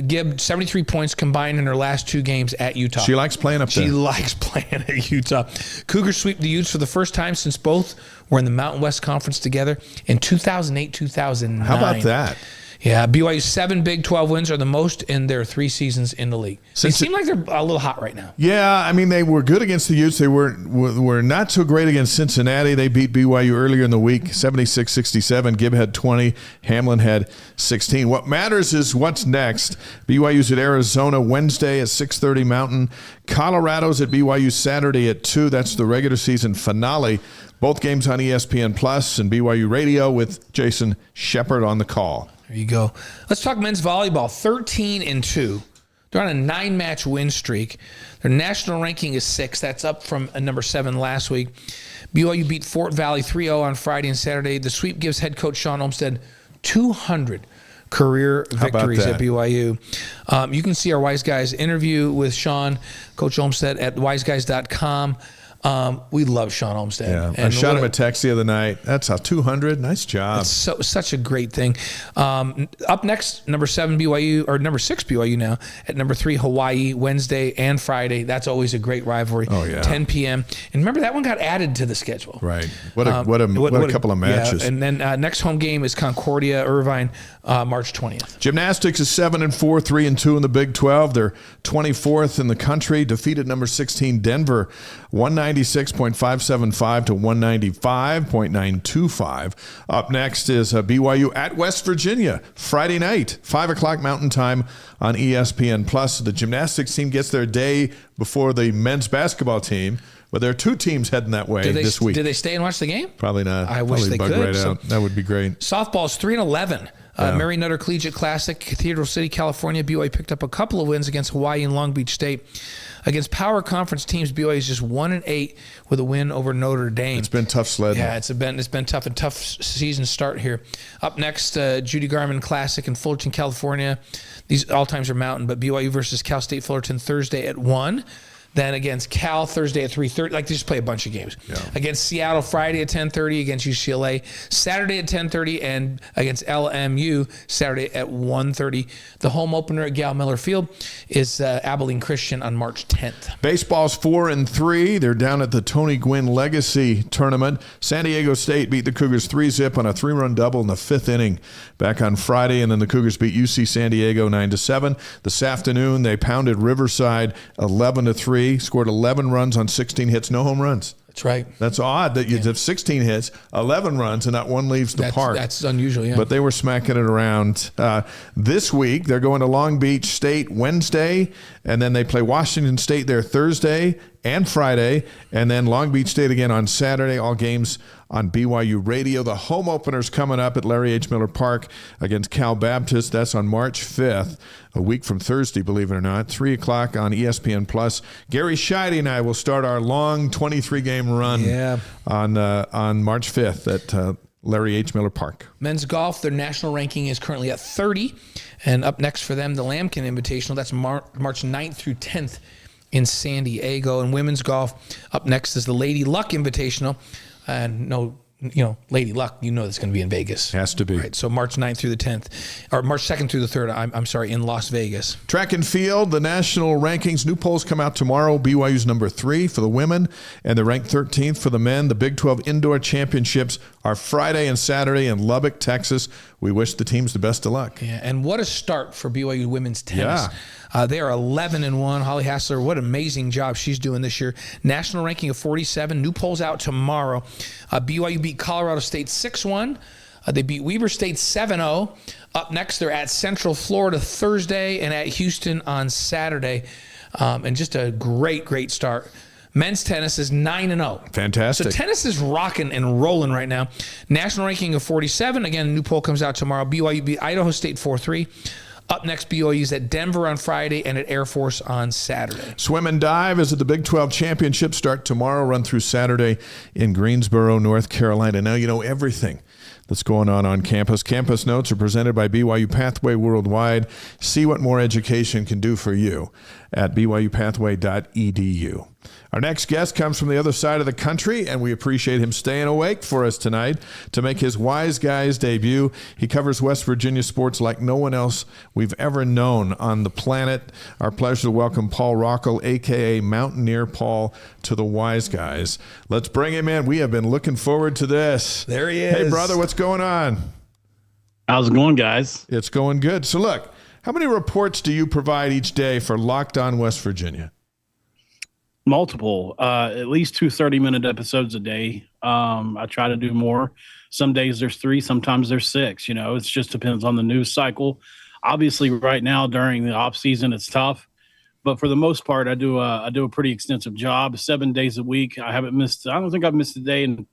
Gibb, 73 points combined in her last 2 games at Utah. She likes playing up there. She likes playing at Utah. Cougars sweep the Utes for the first time since both were in the Mountain West Conference together in 2008-2009. How about that? Yeah, BYU's 7 Big 12 wins are the most in their 3 seasons in the league. They seem like they're a little hot right now. Yeah, I mean, they were good against the Utes. They were not so great against Cincinnati. They beat BYU earlier in the week, 76-67. Gibb had 20. Hamlin had 16. What matters is what's next. BYU's at Arizona Wednesday at 6:30 Mountain. Colorado's at BYU Saturday at 2. That's the regular season finale. Both games on ESPN Plus and BYU Radio with Jason Shepard on the call. There you go. Let's talk men's volleyball. 13-2. They're on a 9-match win streak. Their national ranking is 6. That's up from number 7 last week. BYU beat Fort Valley 3-0 on Friday and Saturday. The sweep gives head coach Sean Olmstead 200 career victories at BYU. You can see our Wise Guys interview with Sean, Coach Olmstead, at wiseguys.com. We love Sean Olmstead. Yeah, and I shot him a text the other night. That's a 200. Nice job. It's such a great thing. Up next, number 7 BYU, or number 6 BYU now, at number 3 Hawaii, Wednesday and Friday. That's always a great rivalry. Oh, yeah. 10 p.m. And remember, that one got added to the schedule. Right. What a couple of matches. Yeah. And then next home game is Concordia, Irvine, March 20th. Gymnastics is 7-4, 3-2 in the Big 12. They're 24th in the country. Defeated number 16 Denver, 196.575 to 195.925. Up next is BYU at West Virginia, Friday night, 5 o'clock Mountain Time on ESPN Plus. The gymnastics team gets their day before the men's basketball team. But there are 2 teams heading that way this week. Did they stay and watch the game? Probably not. I wish they could. Right out. That would be great. Softball's 3-11. Mary Nutter Collegiate Classic, Cathedral City, California. BYU picked up a couple of wins against Hawaii and Long Beach State. Against power conference teams, BYU is just 1-8 with a win over Notre Dame. It's been tough sledding. Yeah, it's been tough, and tough season start here. Up next, Judy Garmin Classic in Fullerton, California. These all times are Mountain, but BYU versus Cal State Fullerton Thursday at 1. Then against Cal Thursday at 3:30. Like, they just play a bunch of games. Yeah. Against Seattle Friday at 10:30. Against UCLA Saturday at 10:30. And against LMU Saturday at 1:30. The home opener at Gal Miller Field is Abilene Christian on March 10th. Baseball's 4-3. They're down at the Tony Gwynn Legacy Tournament. San Diego State beat the Cougars 3-zip on a 3-run double in the 5th inning back on Friday. And then the Cougars beat UC San Diego 9-7. This afternoon, they pounded Riverside 11-3. Scored 11 runs on 16 hits, no home runs. That's right. That's odd that you have 16 hits, 11 runs, and not one leaves the park. That's unusual, yeah. But they were smacking it around. This week, they're going to Long Beach State Wednesday, and then they play Washington State there Thursday and Friday, and then Long Beach State again on Saturday. All games on BYU Radio. The home opener's coming up at Larry H. Miller Park against Cal Baptist. That's on March 5th, a week from Thursday, believe it or not, 3 o'clock on ESPN Plus. Gary Scheide and I will start our long 23-game run on March 5th at Larry H. Miller Park. Men's golf, their national ranking is currently at 30. And up next for them, the Lambkin Invitational. That's March 9th through 10th in San Diego. And women's golf, up next is the Lady Luck Invitational. And Lady Luck, that's going to be in Vegas. Has to be. Right, so March 9th through the 10th, or March 2nd through the 3rd, I'm sorry, in Las Vegas. Track and field, the national rankings. New polls come out tomorrow. BYU's number 3 for the women, and they're ranked 13th for the men. The Big 12 Indoor Championships are Friday and Saturday in Lubbock, Texas. We wish the teams the best of luck. Yeah, and what a start for BYU women's tennis. Yeah. They are 11-1. Holly Hassler, what an amazing job she's doing this year. National ranking of 47. New polls out tomorrow. BYU beat Colorado State 6-1. They beat Weber State 7-0. Up next, they're at Central Florida Thursday and at Houston on Saturday. And just a great, great start. Men's tennis is 9-0. Fantastic. So tennis is rocking and rolling right now. National ranking of 47. Again, a new poll comes out tomorrow. BYU beat Idaho State 4-3. Up next, BYU's at Denver on Friday and at Air Force on Saturday. Swim and dive is at the Big 12 Championship. Start tomorrow, run through Saturday in Greensboro, North Carolina. Now you know everything that's going on campus. Campus Notes are presented by BYU Pathway Worldwide. See what more education can do for you at byupathway.edu. Our next guest comes from the other side of the country, and we appreciate him staying awake for us tonight to make his Wise Guys debut. He covers West Virginia sports like no one else we've ever known on the planet. Our pleasure to welcome Paul Rockle, a.k.a. Mountaineer Paul, to the Wise Guys. Let's bring him in. We have been looking forward to this. There he is. Hey, brother, what's going on? How's it going, guys? It's going good. So, look, how many reports do you provide each day for Locked On West Virginia? Multiple, at least 2 30-minute episodes a day. I try to do more. Some days there's 3, sometimes there's 6. You know, it just depends on the news cycle. Obviously, right now during the off season, it's tough, but for the most part, I do a pretty extensive job. 7 days a week. I don't think I've missed a day in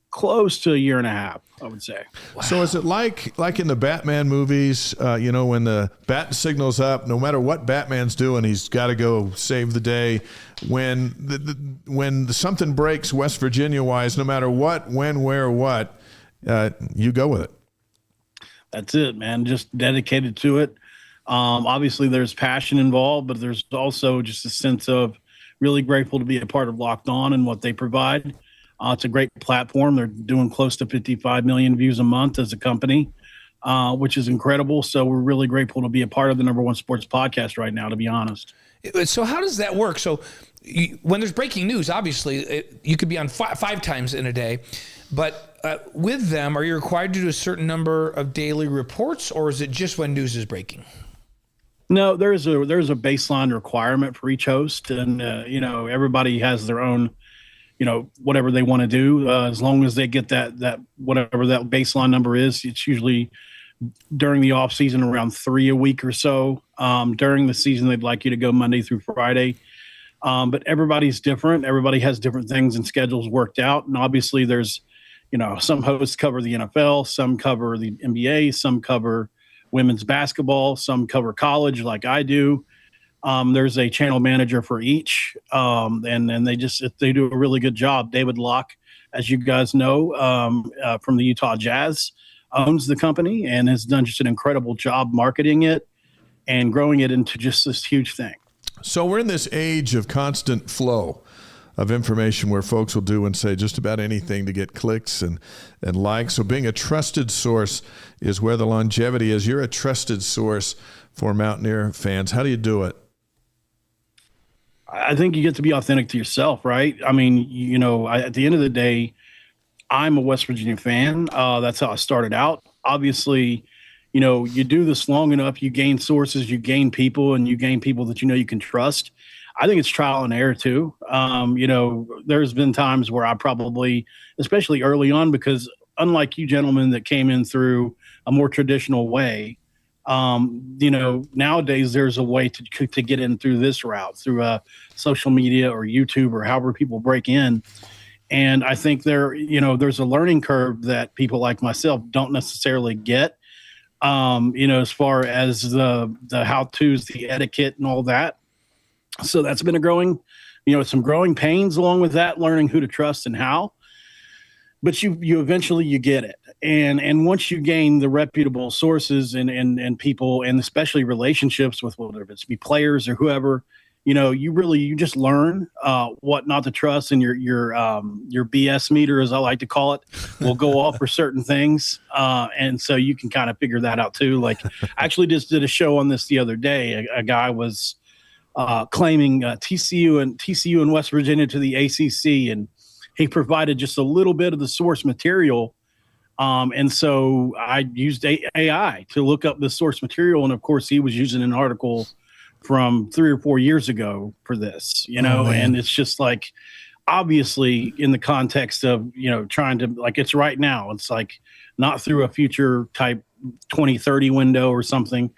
close to a year and a half, I would say. Wow. So is it like in the Batman movies, when the bat signals up, no matter what Batman's doing, he's got to go save the day. When something breaks West Virginia-wise, no matter what, when, where, what, you go with it. That's it, man. Just dedicated to it. Obviously, there's passion involved, but there's also just a sense of really grateful to be a part of Locked On and what they provide. It's a great platform. They're doing close to 55 million views a month as a company, which is incredible. So we're really grateful to be a part of the #1 sports podcast right now, to be honest. So how does that work? So when there's breaking news, obviously you could be on 5 times in a day, but with them, are you required to do a certain number of daily reports, or is it just when news is breaking? No, there's a baseline requirement for each host, and everybody has their own, whatever they want to do, as long as they get that whatever that baseline number is. It's usually during the off season around 3 a week or so. During the season, they'd like you to go Monday through Friday. But everybody's different. Everybody has different things and schedules worked out. And obviously there's, some hosts cover the NFL, some cover the NBA, some cover women's basketball, some cover college like I do. There's a channel manager for each, and they do a really good job. David Locke, as you guys know, from the Utah Jazz, owns the company and has done just an incredible job marketing it and growing it into just this huge thing. So we're in this age of constant flow of information where folks will do and say just about anything to get clicks and likes. So being a trusted source is where the longevity is. You're a trusted source for Mountaineer fans. How do you do it? I think you get to be authentic to yourself, right? I mean, at the end of the day, I'm a West Virginia fan. That's how I started out. Obviously, you do this long enough, you gain sources, you gain people, and you gain people that you can trust. I think it's trial and error too. There's been times where I probably, especially early on, because unlike you gentlemen that came in through a more traditional way, nowadays there's a way to get in through this route, through social media or YouTube or however people break in. And I think there's a learning curve that people like myself don't necessarily get, as far as the how-tos, the etiquette and all that. So that's been some growing pains along with that, learning who to trust and how. But you eventually get it. And once you gain the reputable sources and people, and especially relationships with whether it's be players or whoever, you just learn what not to trust, and your BS meter, as I like to call it, will go off for certain things. And so you can kind of figure that out too. Like, I actually just did a show on this the other day. A guy was claiming TCU and West Virginia to the ACC, and he provided just a little bit of the source material. And so I used AI to look up the source material. And of course he was using an article from 3 or 4 years ago for this, and it's just like, obviously in the context of, trying to, like, it's right now, it's like not through a future type 2030 window or something,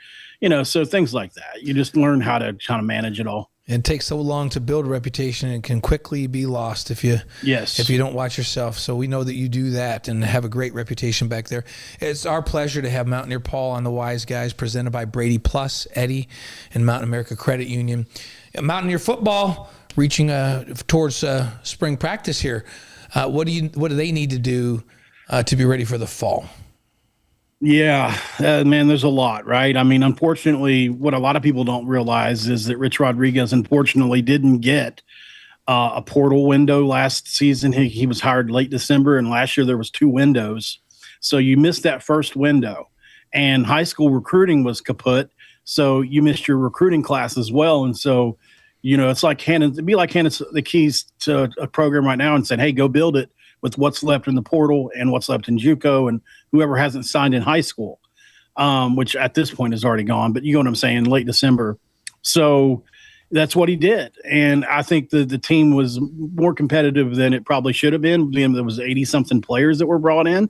so things like that. You just learn how to kind of manage it all. It takes so long to build a reputation and can quickly be lost if you don't watch yourself. So we know that you do that and have a great reputation back there. It's our pleasure to have Mountaineer Paul on the Wise Guys, presented by Brady Plus, Eddie, and Mountain America Credit Union. Mountaineer football reaching towards spring practice here. What do they need to do to be ready for the fall? Yeah, man, there's a lot, right? I mean, unfortunately, what a lot of people don't realize is that Rich Rodriguez, unfortunately, didn't get a portal window last season. He was hired late December, and last year there was 2 windows. So you missed that first window. And high school recruiting was kaput, so you missed your recruiting class as well. And so, it's like it'd be like handing the keys to a program right now and saying, hey, go build it with what's left in the portal and what's left in JUCO and whoever hasn't signed in high school, which at this point is already gone. But you know what I'm saying, late December. So that's what he did. And I think the team was more competitive than it probably should have been. There was 80-something players that were brought in.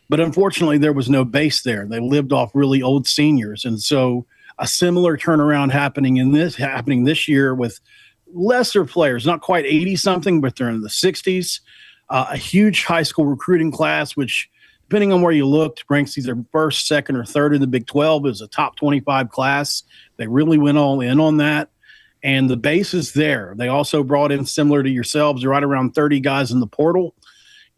But unfortunately, there was no base there. They lived off really old seniors. And so a similar turnaround happening this year with lesser players, not quite 80-something, but they're in the 60s. A huge high school recruiting class, which, depending on where you looked, ranks either first, second, or third in the Big 12. It was a top 25 class. They really went all in on that. And the base is there. They also brought in, similar to yourselves, right around 30 guys in the portal.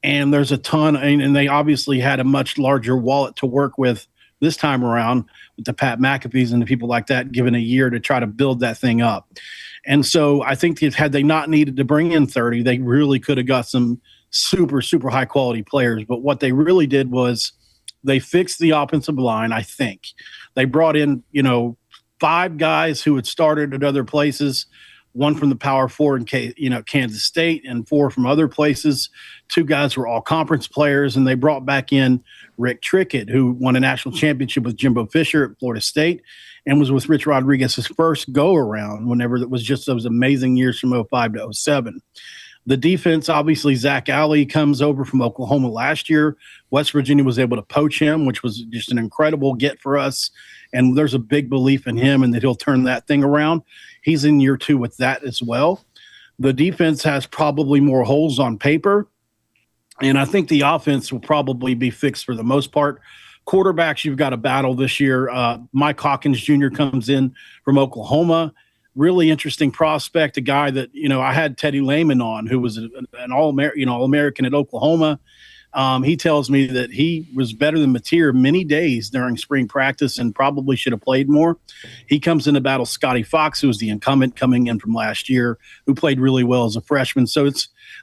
And there's a ton, and they obviously had a much larger wallet to work with this time around with the Pat McAfees and the people like that, given a year to try to build that thing up. And so I think had they not needed to bring in 30, they really could have got some super, super high quality players. But what they really did was they fixed the offensive line, I think. They brought in, 5 guys who had started at other places, 1 from the Power 4 in Kansas State and 4 from other places. 2 guys were all conference players, and they brought back in Rick Trickett, who won a national championship with Jimbo Fisher at Florida State and was with Rich Rodriguez's first go-around whenever it was just those amazing years from 05 to 07. The defense, obviously, Zach Alley comes over from Oklahoma last year. West Virginia was able to poach him, which was just an incredible get for us. And there's a big belief in him and that he'll turn that thing around. He's in year 2 with that as well. The defense has probably more holes on paper. And I think the offense will probably be fixed for the most part. Quarterbacks, you've got a battle this year. Mike Hawkins Jr. comes in from Oklahoma. Really interesting prospect, a guy that, I had Teddy Lehman on, who was an All-American at Oklahoma. He tells me that he was better than Mateer many days during spring practice and probably should have played more. He comes in to battle Scotty Fox, who was the incumbent coming in from last year, who played really well as a freshman. So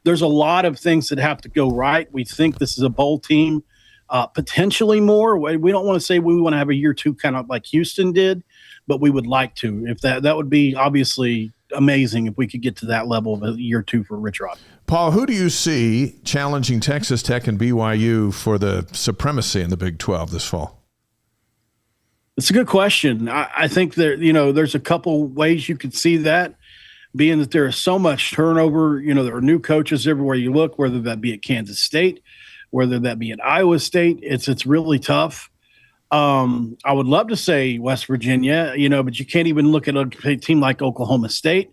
there's a lot of things that have to go right. We think this is a bowl team, potentially more. We don't want to say we want to have a year 2 kind of like Houston did, but we would like to. If that would be obviously amazing if we could get to that level of a year 2 for Rich Rod. Paul, who do you see challenging Texas Tech and BYU for the supremacy in the Big 12 this fall? It's a good question. I think there's a couple ways you could see that, being that there is so much turnover. There are new coaches everywhere you look, whether that be at Kansas State, whether that be at Iowa State. It's really tough. I would love to say West Virginia, but you can't even look at a team like Oklahoma State.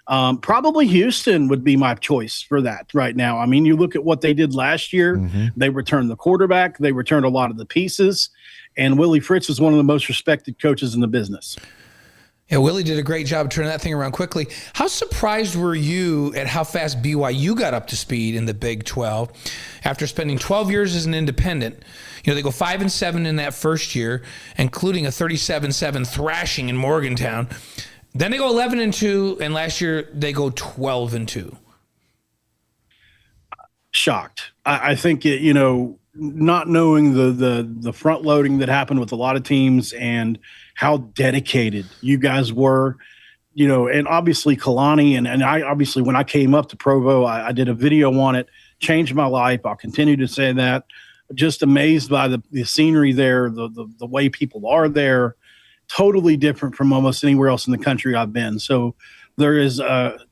Probably Houston would be my choice for that right now. I mean, you look at what they did last year. Mm-hmm. They returned the quarterback. They returned a lot of the pieces. And Willie Fritz is one of the most respected coaches in the business. Yeah, Willie did a great job turning that thing around quickly. How surprised were you at how fast BYU got up to speed in the Big 12 after spending 12 years as an independent? They go 5-7 in that first year, including a 37-7 thrashing in Morgantown. Then they go 11-2, and last year they go 12-2. Shocked. I think not knowing the front loading that happened with a lot of teams and how dedicated you guys were, and obviously Kalani and I obviously when I came up to Provo, I did a video on it, changed my life. I'll continue to say that. Just amazed by the scenery there, the way people are there. totally different from almost anywhere else in the country I've been. So there is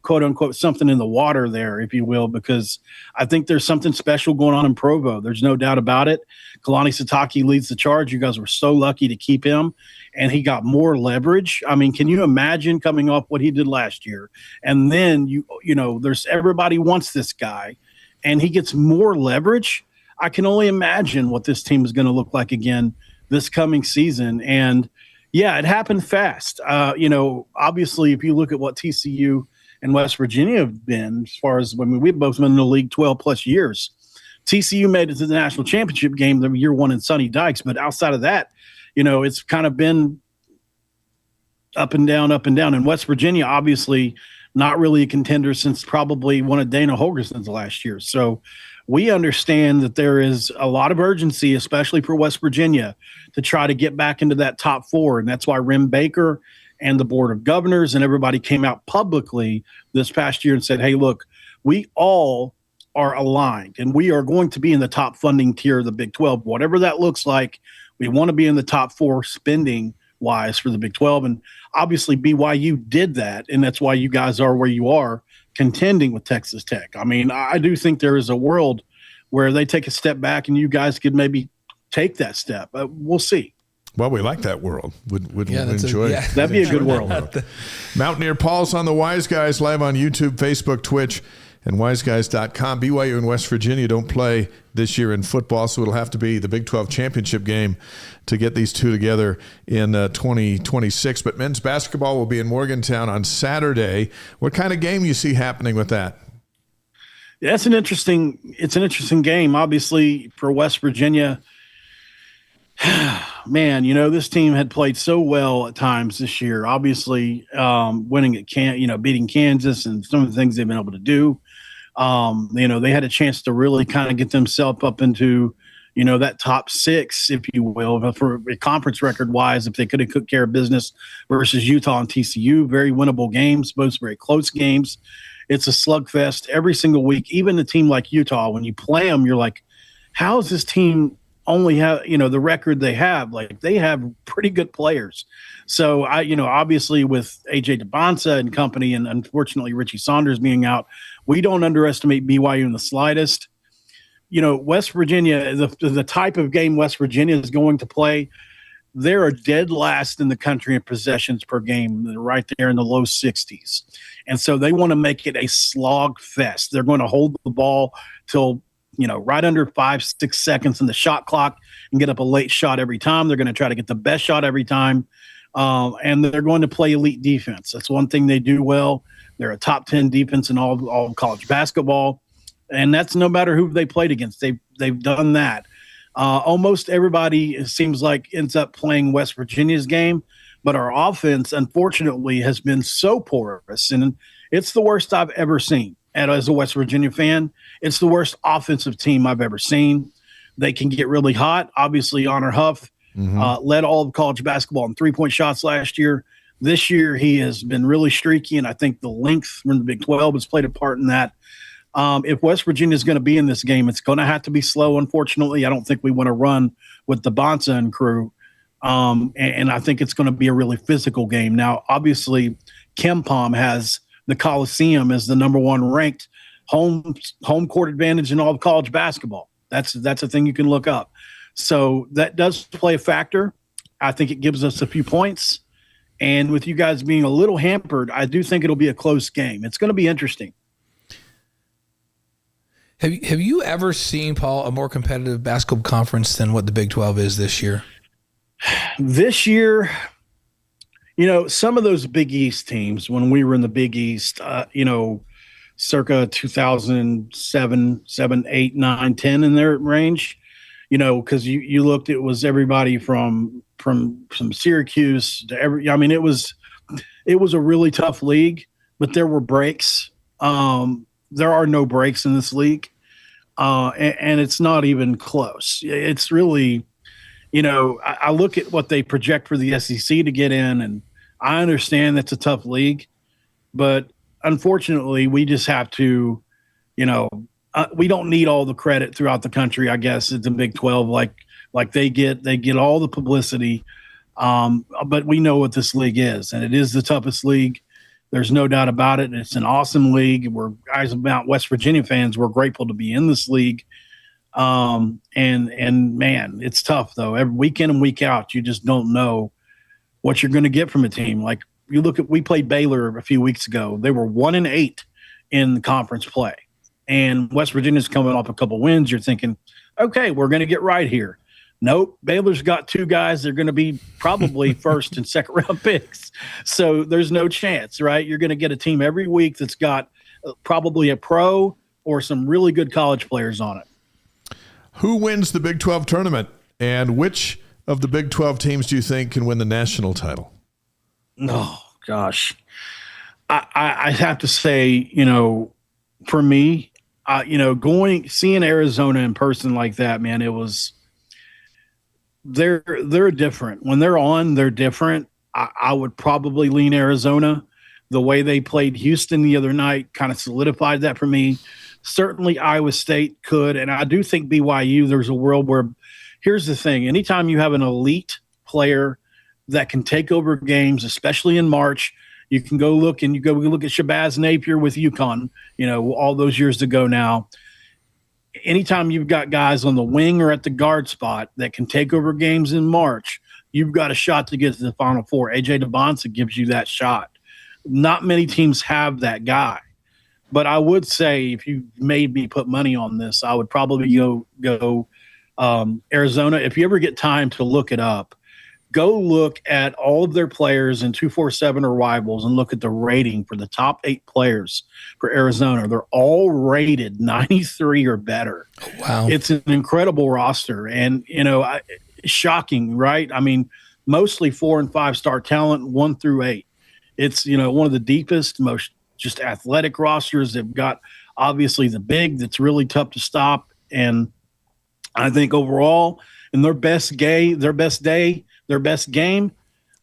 quote unquote something in the water there, if you will, because I think there's something special going on in Provo. There's no doubt about it. Kalani Sitake leads the charge. You guys were so lucky to keep him, and he got more leverage. I mean, can you imagine coming off what he did last year? And then you know, there's everybody wants this guy, and he gets more leverage. I can only imagine what this team is going to look like again this coming season. And yeah, it happened fast. You know, obviously, if you look at what TCU and West Virginia have been, as far as, I mean, we've both been in the league 12 plus years. TCU made it to the national championship game the year one in Sonny Dykes, but outside of that, you know, it's kind of been up and down, up and down. And West Virginia, obviously, not really a contender since probably one of Dana Holgerson's last year. So we understand that there is a lot of urgency, especially for West Virginia, to try to get back into that top four. And that's why Rem Baker and the Board of Governors and everybody came out publicly this past year and said, hey, look, we all are aligned and we are going to be in the top funding tier of the Big 12. Whatever that looks like, we want to be in the top four spending wise for the Big 12. And obviously BYU did that. And that's why you guys are where you are, contending with Texas Tech. I mean, I do think there is a world where they take a step back and you guys could maybe take that step. We'll see. Well, we like that world. Would enjoy. That'd be a good world. Mountaineer Paul's on the Wise Guys live on YouTube, Facebook, Twitch, and wiseguys.com. BYU and West Virginia don't play this year in football, so it'll have to be the Big 12 championship game to get these two together in 2026. But men's basketball will be in Morgantown on Saturday. What kind of game you see happening with that? Yeah, it's an interesting game. Obviously, for West Virginia, man, you know, this team had played so well at times this year. Obviously, winning at beating Kansas and some of the things they've been able to do. You know, they had a chance to really kind of get themselves up into, you know, that top six, if you will, for a conference record wise, if they could have took care of business versus Utah and TCU. Very winnable games, both very close games. It's a slugfest every single week. Even a team like Utah, when you play them, you're like, how is this team only have, you know, the record they have? Like, they have pretty good players. So obviously with AJ Dybantsa and company, and unfortunately Richie Saunders being out, we don't underestimate BYU in the slightest. You know, West Virginia, the type of game West Virginia is going to play, they're dead last in the country in possessions per game. They're right there in the low 60s. And so they want to make it a slog fest. They're going to hold the ball till, you know, right under 5-6 seconds in the shot clock and get up a late shot every time. They're going to try to get the best shot every time. And they're going to play elite defense. That's one thing they do well. They're a top 10 defense in all college basketball. And that's no matter who they played against. They've done that. Almost everybody, it seems like, ends up playing West Virginia's game. But our offense, unfortunately, has been so porous. And it's the worst I've ever seen. And as a West Virginia fan, it's the worst offensive team I've ever seen. They can get really hot. Obviously, Honor Huff led all of college basketball in three-point shots last year. This year, he has been really streaky, and I think the length from the Big 12 has played a part in that. If West Virginia is going to be in this game, it's going to have to be slow, unfortunately. I don't think we want to run with the Dybantsa and crew. And I think it's going to be a really physical game. Now, obviously, Kimball has the Coliseum as the number one ranked home court advantage in all of college basketball. That's a thing you can look up. So that does play a factor. I think it gives us a few points. And with you guys being a little hampered, I do think it'll be a close game. It's going to be interesting. Have you ever seen, Paul, a more competitive basketball conference than what the Big 12 is this year? This year, you know, some of those Big East teams, when we were in the Big East, you know, circa 2007, 7, 8, 9, 10 in their range, you know, because you looked, it was everybody from Syracuse to it was a really tough league, but there were breaks. There are no breaks in this league, and it's not even close. It's really, you know, I look at what they project for the SEC to get in, and I understand that's a tough league, but unfortunately, we just have to, you know, we don't need all the credit throughout the country, I guess, at the Big 12 like they get all the publicity. But we know what this league is, and it is the toughest league. There's no doubt about it. It's an awesome league. We're guys about West Virginia fans. We're grateful to be in this league. And man, it's tough though. Every week in and week out, you just don't know what you're going to get from a team. Like you look at, we played Baylor a few weeks ago. They were 1-8 in the conference play, and West Virginia's coming off a couple wins. You're thinking, okay, we're going to get right here. Nope. Baylor's got two guys. They're going to be probably first and second round picks. So there's no chance, right? You're going to get a team every week that's got probably a pro or some really good college players on it. Who wins the Big 12 tournament, and which of the Big 12 teams do you think can win the national title? Oh, gosh. I have to say, for me, seeing Arizona in person like that, man, it was – they're different. When they're on, they're different. I would probably lean Arizona. The way they played Houston the other night kind of solidified that for me. Certainly Iowa State could, and I do think BYU, there's a world where – here's the thing. Anytime you have an elite player that can take over games, especially in March, you can go look at Shabazz Napier with UConn, all those years ago now. Anytime you've got guys on the wing or at the guard spot that can take over games in March, you've got a shot to get to the Final Four. AJ Dybantsa gives you that shot. Not many teams have that guy. But I would say if you made me put money on this, I would probably go Arizona. If you ever get time to look it up, go look at all of their players in 247 or Rivals and look at the rating for the top 8 players for Arizona. They're all rated 93 or better. Wow. It's an incredible roster. And, shocking, right? I mean, mostly 4- and 5-star talent, 1 through 8. It's, one of the deepest, most just athletic rosters. They've got obviously the big that's really tough to stop. And I think overall in their best game,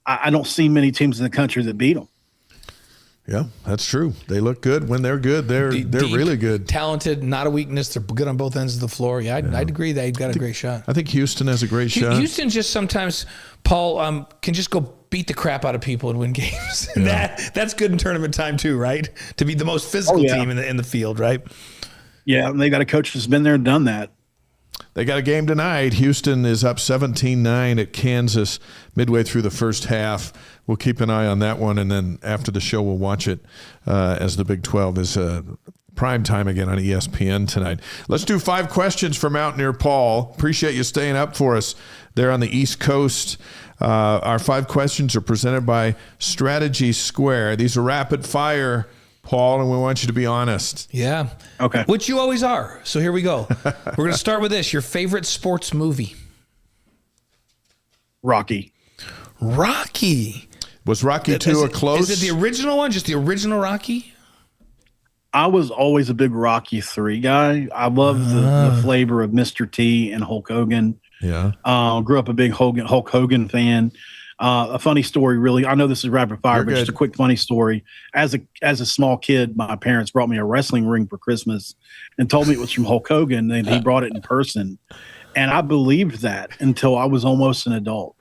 I don't see many teams in the country that beat them. Yeah, that's true. They look good. When they're good, they're Deep, really good. Talented, not a weakness. They're good on both ends of the floor. Yeah, I'd agree they've got a great shot. I think Houston has a great shot. Houston just sometimes, Paul, can just go beat the crap out of people and win games. Yeah. That's good in tournament time too, right? To be the most physical team in the field, right? Yeah, and they got a coach that's been there and done that. They got a game tonight. Houston is up 17-9 at Kansas midway through the first half. We'll keep an eye on that one, and then after the show we'll watch it as the Big 12 is prime time again on ESPN tonight. Let's do 5 questions for Mountaineer Paul. Appreciate you staying up for us there on the East Coast. Our 5 questions are presented by Strategy Square. These are rapid fire, Paul, and we want you to be honest. Yeah. Okay. Which you always are. So here we go. We're going to start with this. Your favorite sports movie? Rocky. Was Rocky 2 a close? Is it the original one? Just the original Rocky? I was always a big Rocky 3 guy. I love the flavor of Mr. T and Hulk Hogan. Yeah. Grew up a big Hulk Hogan fan. A funny story, really. I know this is rapid fire, but just a quick funny story. As a small kid, my parents brought me a wrestling ring for Christmas and told me it was from Hulk Hogan, and he brought it in person. And I believed that until I was almost an adult.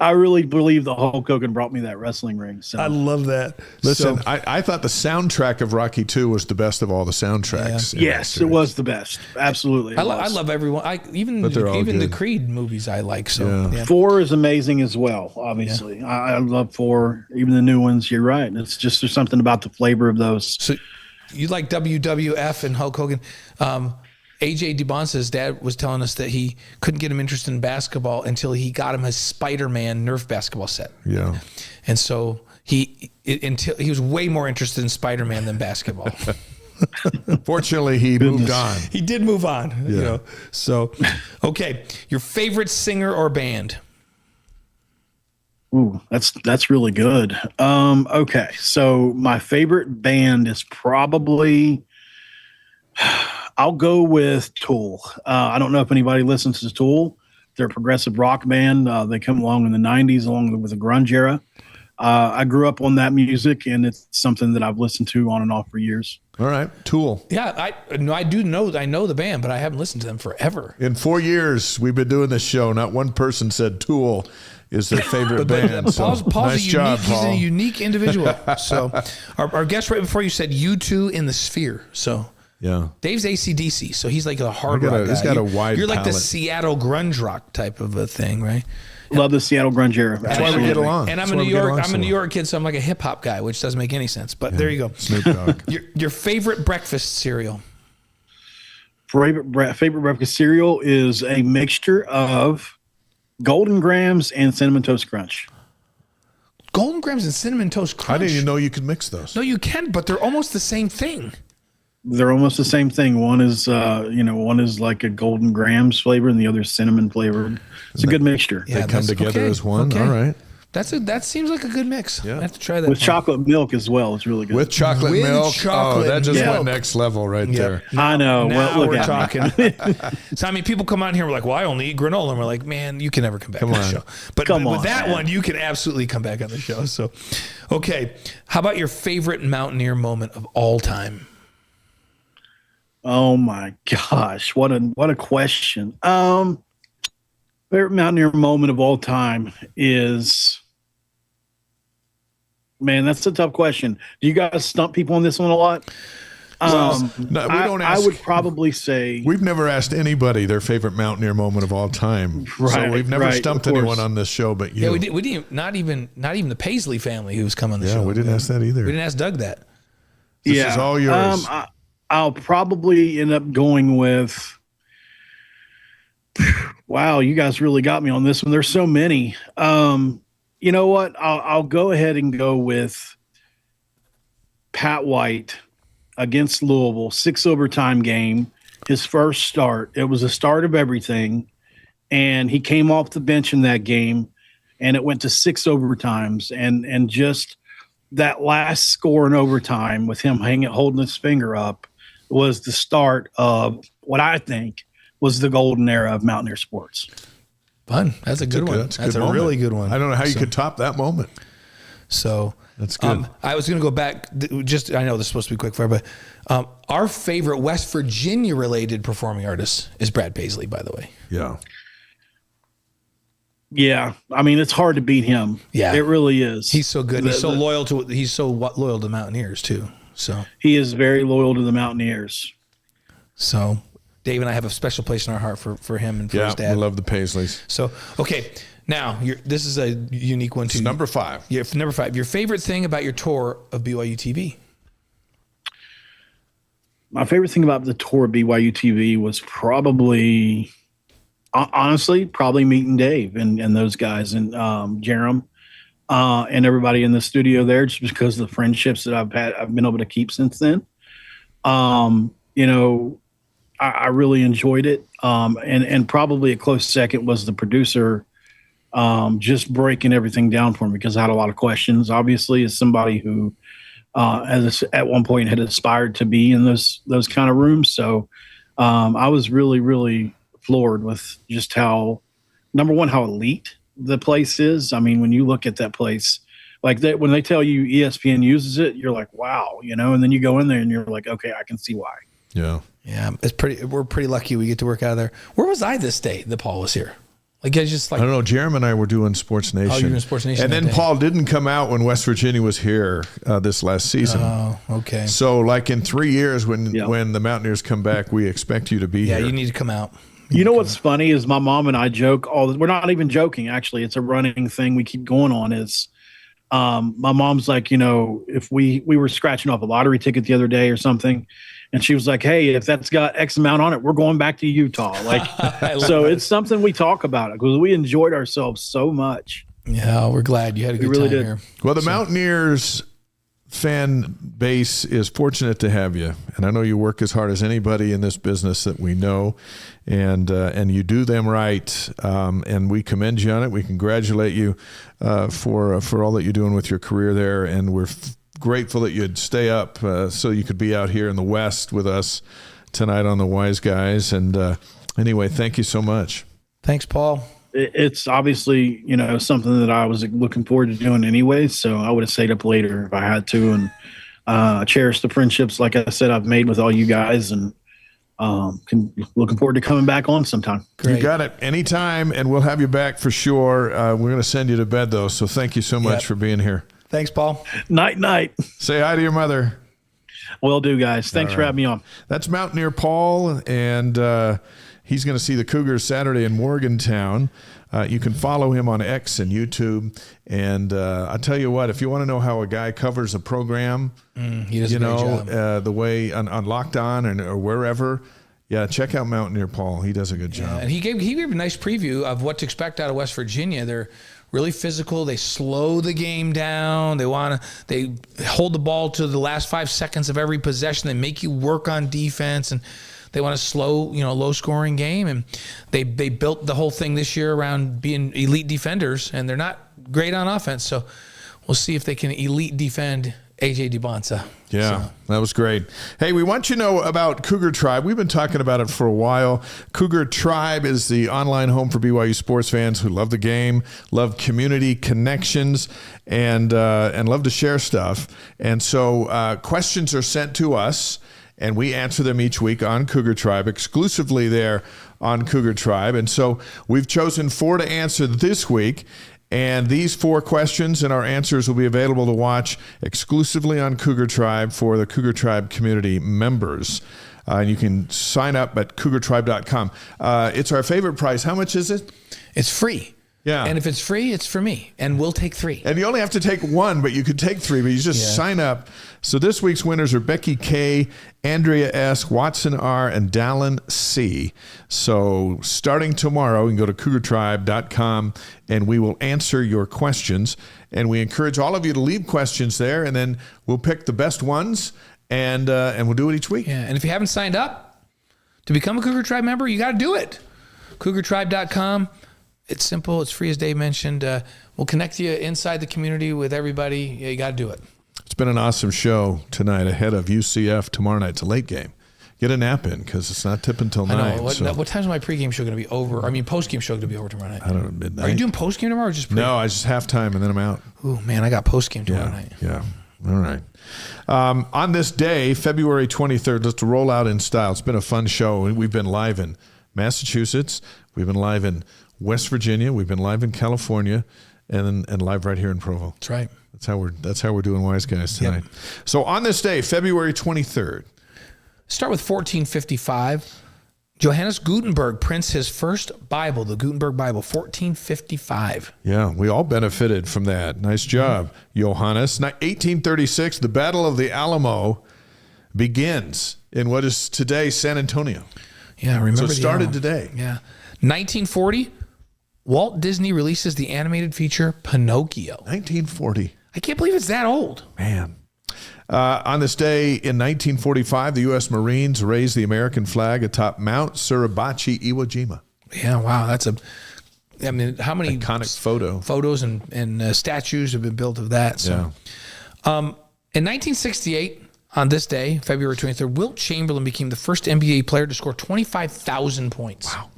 I really believe that Hulk Hogan brought me that wrestling ring. So I love that. Listen, I thought the soundtrack of Rocky 2 was the best of all the soundtracks. Yeah. Yes, it was the best. Absolutely. I love everyone. Even the Creed movies I like. So yeah. 4 is amazing as well, obviously. Yeah. I love 4, even the new ones. You're right. It's just there's something about the flavor of those. So you like WWF and Hulk Hogan. AJ Dybantsa's dad was telling us that he couldn't get him interested in basketball until he got him his Spider-Man Nerf basketball set. Yeah. And so he was way more interested in Spider-Man than basketball. Fortunately, he moved on. He did move on. Yeah. So, okay. Your favorite singer or band? Ooh, that's really good. Okay. So my favorite band is probably... I'll go with Tool. I don't know if anybody listens to Tool. They're a progressive rock band. They come along in the 90s along with the grunge era. I grew up on that music, and it's something that I've listened to on and off for years. All right. Tool. Yeah, I know the band, but I haven't listened to them forever. In 4 years we've been doing this show, not one person said Tool is their favorite band. Paul's nice job, Paul. He's a unique individual. So our guest right before you said U2 in the Sphere. So yeah, Dave's AC/DC, so he's like a hard rock guy. He's got a wide You're like the palette. Seattle grunge rock type of a thing, right? Love the Seattle grunge era. That's why we get along. And I'm That's a why we get along I'm a so New well. York kid, so I'm like a hip hop guy, which doesn't make any sense. But there you go. Snoop Dogg. Your favorite breakfast cereal? Favorite breakfast cereal is a mixture of Golden Grams and Cinnamon Toast Crunch. Golden Grams and Cinnamon Toast Crunch? I didn't even know you could mix those. No, you can, but they're almost the same thing. They're almost the same thing. One is, one is like a Golden Grams flavor, and the other is cinnamon flavored. It's a good mixture. They come together as one. Okay. All right. That seems like a good mix. Yeah. I have to try that With chocolate milk as well. It's really good. With chocolate milk. chocolate that just milk. went next level right there. I know. Now Well, look we're at talking. So I mean, people come on here. We're like, "Well, I only eat granola," and we're like, "Man, you can never come back on the show." But with that one, you can absolutely come back on the show. So, okay, how about your favorite Mountaineer moment of all time? Oh my gosh, what a question. Favorite Mountaineer moment of all time is, man, that's a tough question. Do you guys stump people on this one a lot? No, we don't ask. I would probably say We've never asked anybody their favorite Mountaineer moment of all time. So we've never stumped anyone on this show but you. Yeah, we didn't. Not even the Paisley family who's come on the show. Yeah, we didn't ask that either. We didn't ask Doug that. This is all yours. I'll probably end up going with, wow, you guys really got me on this one. There's so many. You know what? I'll go ahead and go with Pat White against Louisville, 6 overtime game, his first start. It was the start of everything. And he came off the bench in that game, and it went to 6 overtimes. And just that last score in overtime with him holding his finger up was the start of what I think was the golden era of Mountaineer sports. Fun. That's a good one. That's a really good one. I don't know how you could top that moment. So that's good. I was going to go back. I know this is supposed to be quick fire, but our favorite West Virginia related performing artist is Brad Paisley, by the way. Yeah. Yeah, I mean, it's hard to beat him. Yeah, it really is. He's so good. He's so loyal to Mountaineers too. So he is very loyal to the Mountaineers. So Dave and I have a special place in our heart for him and for his dad. We love the Paisleys. So okay, now this is a unique one too. It's number 5. Yeah, number 5. Your favorite thing about your tour of BYU TV? My favorite thing about the tour of BYU TV was probably, honestly, meeting Dave and those guys and Jerem. And everybody in the studio there, just because of the friendships that I've been able to keep since then. I really enjoyed it. And probably a close second was the producer just breaking everything down for me, because I had a lot of questions. Obviously, as somebody who at one point had aspired to be in those kind of rooms. So I was really, really floored with just how elite the place is. I mean, when you look at that place, like when they tell you ESPN uses it, you're like, wow, and then you go in there and you're like, okay, I can see why. Yeah. Yeah. We're pretty lucky we get to work out of there. Where was I this day that Paul was here? I don't know. Jeremy and I were doing Sports Nation. Oh, you were doing Sports Nation. And then Paul didn't come out when West Virginia was here this last season. Oh, okay. So like in 3 years when the Mountaineers come back, we expect you to be here. Yeah, you need to come out. You know what's funny is my mom and I joke we're not even joking, actually. It's a running thing we keep going on is my mom's like, if we were scratching off a lottery ticket the other day or something, and she was like, hey, if that's got X amount on it, we're going back to Utah. Like, so it's something we talk about because we enjoyed ourselves so much. Yeah, we're glad you had a good time here. Well, the Mountaineers fan base is fortunate to have you, and I know you work as hard as anybody in this business that we know, and you do them right, and we commend you on it. We congratulate you for all that you're doing with your career there, and we're grateful that you'd stay up so you could be out here in the West with us tonight on the Wise Guys. And anyway, thank you so much. Thanks, Paul. it's obviously, something that I was looking forward to doing anyway. So I would have stayed up later if I had to, and cherish the friendships, like I said, I've made with all you guys, and looking forward to coming back on sometime. Great. You got it. Anytime, and we'll have you back for sure. We're going to send you to bed, though, so thank you so much for being here. Thanks, Paul. Night. Say hi to your mother. Will do, guys. Thanks for having me on. That's Mountaineer Paul, and he's going to see the Cougars Saturday in Morgantown. You can follow him on X and YouTube. And I tell you what, if you want to know how a guy covers a program, he does a great job. The way on Locked On or wherever, check out Mountaineer Paul. He does a good job. And he gave a nice preview of what to expect out of West Virginia. They're really physical. They slow the game down. They hold the ball to the last 5 seconds of every possession. They make you work on defense, and they want a slow, low scoring game. And they built the whole thing this year around being elite defenders, and they're not great on offense. So we'll see if they can elite defend AJ Dybantsa. Yeah, that was great. Hey, we want you to know about Cougar Tribe. We've been talking about it for a while. Cougar Tribe is the online home for BYU sports fans who love the game, love community connections, and love to share stuff. And so questions are sent to us, and we answer them each week on Cougar Tribe, exclusively there on Cougar Tribe. And so we've chosen 4 to answer this week. And these 4 questions and our answers will be available to watch exclusively on Cougar Tribe for the Cougar Tribe community members. And you can sign up at cougartribe.com. It's our favorite price. How much is it? It's free. Yeah. And if it's free, it's for me. And we'll take 3. And you only have to take 1, but you could take 3. But you just sign up. So this week's winners are Becky K, Andrea S, Watson R, and Dallin C. So starting tomorrow, you can go to cougartribe.com, and we will answer your questions. And we encourage all of you to leave questions there, and then we'll pick the best ones, and we'll do it each week. Yeah. And if you haven't signed up to become a Cougar Tribe member, you got to do it. cougartribe.com. It's simple. It's free, as Dave mentioned. We'll connect you inside the community with everybody. Yeah, you got to do it. It's been an awesome show tonight ahead of UCF tomorrow night. It's a late game. Get a nap in because it's not tip until 9. I know. What time's my pregame show going to be over? I mean, postgame show going to be over tomorrow night? I don't know, midnight. Are you doing postgame tomorrow or just pre? No, I just halftime and then I'm out. Oh, man, I got postgame tomorrow night. Yeah. All right. On this day, February 23rd, let's roll out in style. It's been a fun show. We've been live in Massachusetts. We've been live in West Virginia. We've been live in California, and live right here in Provo. That's right. That's how we're doing Wise Guys tonight. Yep. So on this day, February 23rd. Start with 1455. Johannes Gutenberg prints his first Bible, the Gutenberg Bible, 1455. Yeah, we all benefited from that. Nice job, Johannes. 1836, the Battle of the Alamo begins in what is today San Antonio. Yeah, remember. So it started today. Yeah. 1940, Walt Disney releases the animated feature Pinocchio. 1940. I can't believe it's that old. Man. On this day in 1945, the U.S. Marines raised the American flag atop Mount Suribachi, Iwo Jima. Yeah, wow. How many iconic photos and statues have been built of that. So. Yeah. In 1968, on this day, February 23rd, Wilt Chamberlain became the first NBA player to score 25,000 points. Wow.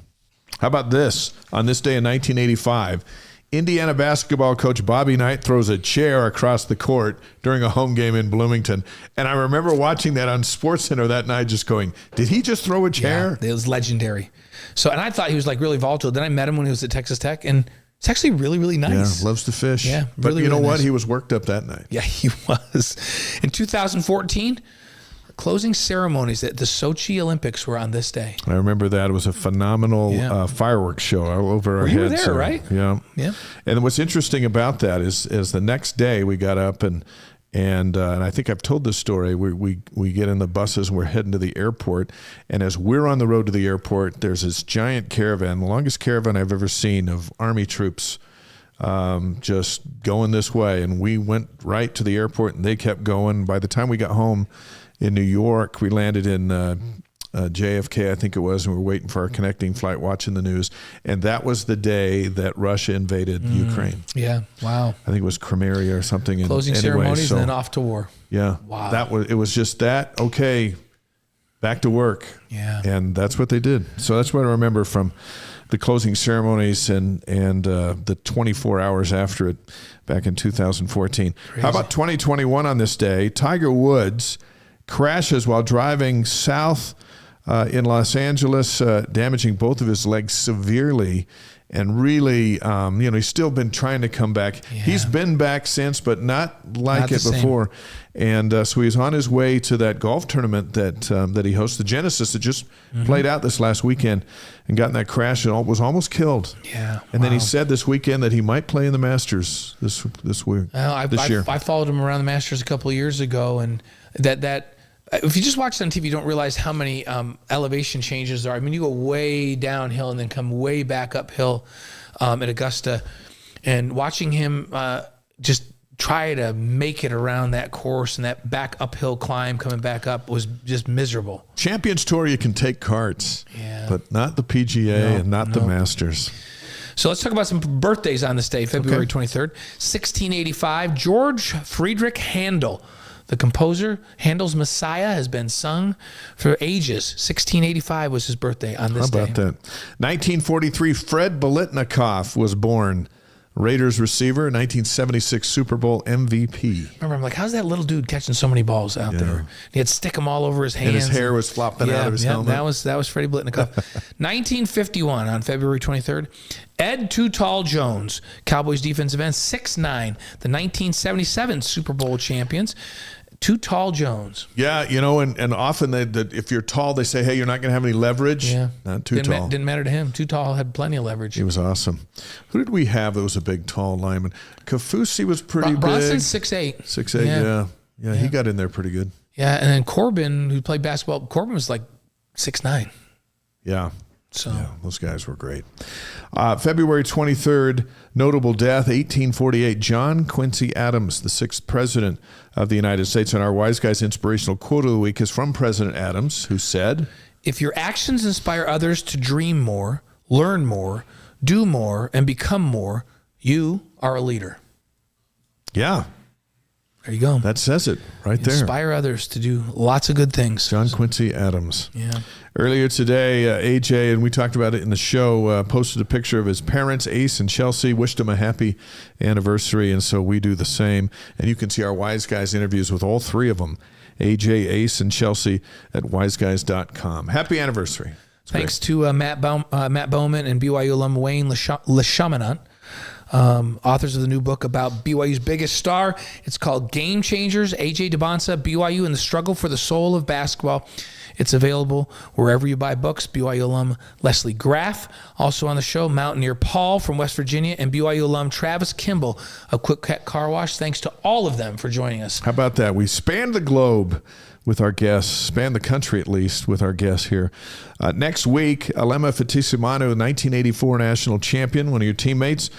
How about this? On this day in 1985, Indiana basketball coach Bobby Knight throws a chair across the court during a home game in Bloomington. And I remember watching that on SportsCenter that night just going, did he just throw a chair? Yeah, it was legendary. So, and I thought he was like really volatile. Then I met him when he was at Texas Tech, and it's actually really, really nice. Yeah, loves to fish. Yeah, but really, you know really what? nice. He was worked up that night. Yeah, he was. In 2014, closing ceremonies at the Sochi Olympics were on this day. I remember that. It was a phenomenal fireworks show over our heads. You were there, right? Yeah. Yeah. And what's interesting about that is the next day we got up and I think I've told this story. We get in the buses and we're heading to the airport. And as we're on the road to the airport, there's this giant caravan, the longest caravan I've ever seen of Army troops just going this way. And we went right to the airport and they kept going. By the time we got home in New York, we landed in JFK, I think it was, and we were waiting for our connecting flight, watching the news. And that was the day that Russia invaded Ukraine. Yeah, wow. I think it was Crimea or something. Closing ceremonies and then off to war. Yeah. Wow. It was just that, okay, back to work. Yeah. And that's what they did. So that's what I remember from the closing ceremonies and the 24 hours after it back in 2014. Crazy. How about 2021 on this day? Tiger Woods crashes while driving south in Los Angeles, damaging both of his legs severely. And really, he's still been trying to come back. Yeah. He's been back since, but not like it before. And so he's on his way to that golf tournament that he hosts, the Genesis, that just played out this last weekend, and got in that crash and was almost killed. Yeah. And then he said this weekend that he might play in the Masters this year. I followed him around the Masters a couple of years ago, and that. If you just watch it on TV, you don't realize how many elevation changes there are. I mean, you go way downhill and then come way back uphill at Augusta. And watching him just try to make it around that course and that back uphill climb coming back up was just miserable. Champions Tour, you can take carts, but not the PGA and not the Masters. So let's talk about some birthdays on this day, February 23rd. 1685, George Friedrich Handel. The composer, Handel's Messiah, has been sung for ages. 1685 was his birthday on this day. How about that? 1943, Fred Biletnikoff was born. Raiders receiver, 1976 Super Bowl MVP. Remember, I'm like, how's that little dude catching so many balls out there? He had stick them all over his hands. And his hair was flopping out of his helmet. That was Freddie Biletnikoff. 1951, on February 23rd, Ed Too Tall Jones, Cowboys defensive end, 6'9", the 1977 Super Bowl champions. Too Tall Jones. Yeah, and often if you're tall, they say, hey, you're not going to have any leverage. Yeah. Not too tall. Didn't matter to him. Too Tall had plenty of leverage. He was awesome. Who did we have that was a big, tall lineman? Kafusi was pretty big. Bronson's 6'8". 6'8", yeah. He got in there pretty good. Yeah, and then Corbin, who played basketball, Corbin was like 6'9". Yeah. So those guys were great. February 23rd, notable death, 1848, John Quincy Adams, the 6th president of the United States. And our Wise Guys inspirational quote of the week is from President Adams, who said, "If your actions inspire others to dream more, learn more, do more, and become more, you are a leader." Yeah. There you go. That says it right there. Inspire others to do lots of good things. John Quincy Adams. Yeah. Earlier today, AJ, and we talked about it in the show, posted a picture of his parents, Ace and Chelsea, wished him a happy anniversary, and so we do the same. And you can see our Wise Guys interviews with all three of them, AJ, Ace, and Chelsea, at wiseguys.com. Happy anniversary. Thanks to Matt Bowman and BYU alum Wayne LeCheminant. Authors of the new book about BYU's biggest star. It's called Game Changers, AJ Dybantsa, BYU and the Struggle for the Soul of Basketball. It's available wherever you buy books. BYU alum Leslie Graff, also on the show, Mountaineer Paul from West Virginia, and BYU alum Travis Kimball of Quick Car Wash. Thanks to all of them for joining us. How about that? We spanned the globe with our guests, span the country at least with our guests here. Next week, Alema Fatisimanu, 1984 national champion, one of your teammates,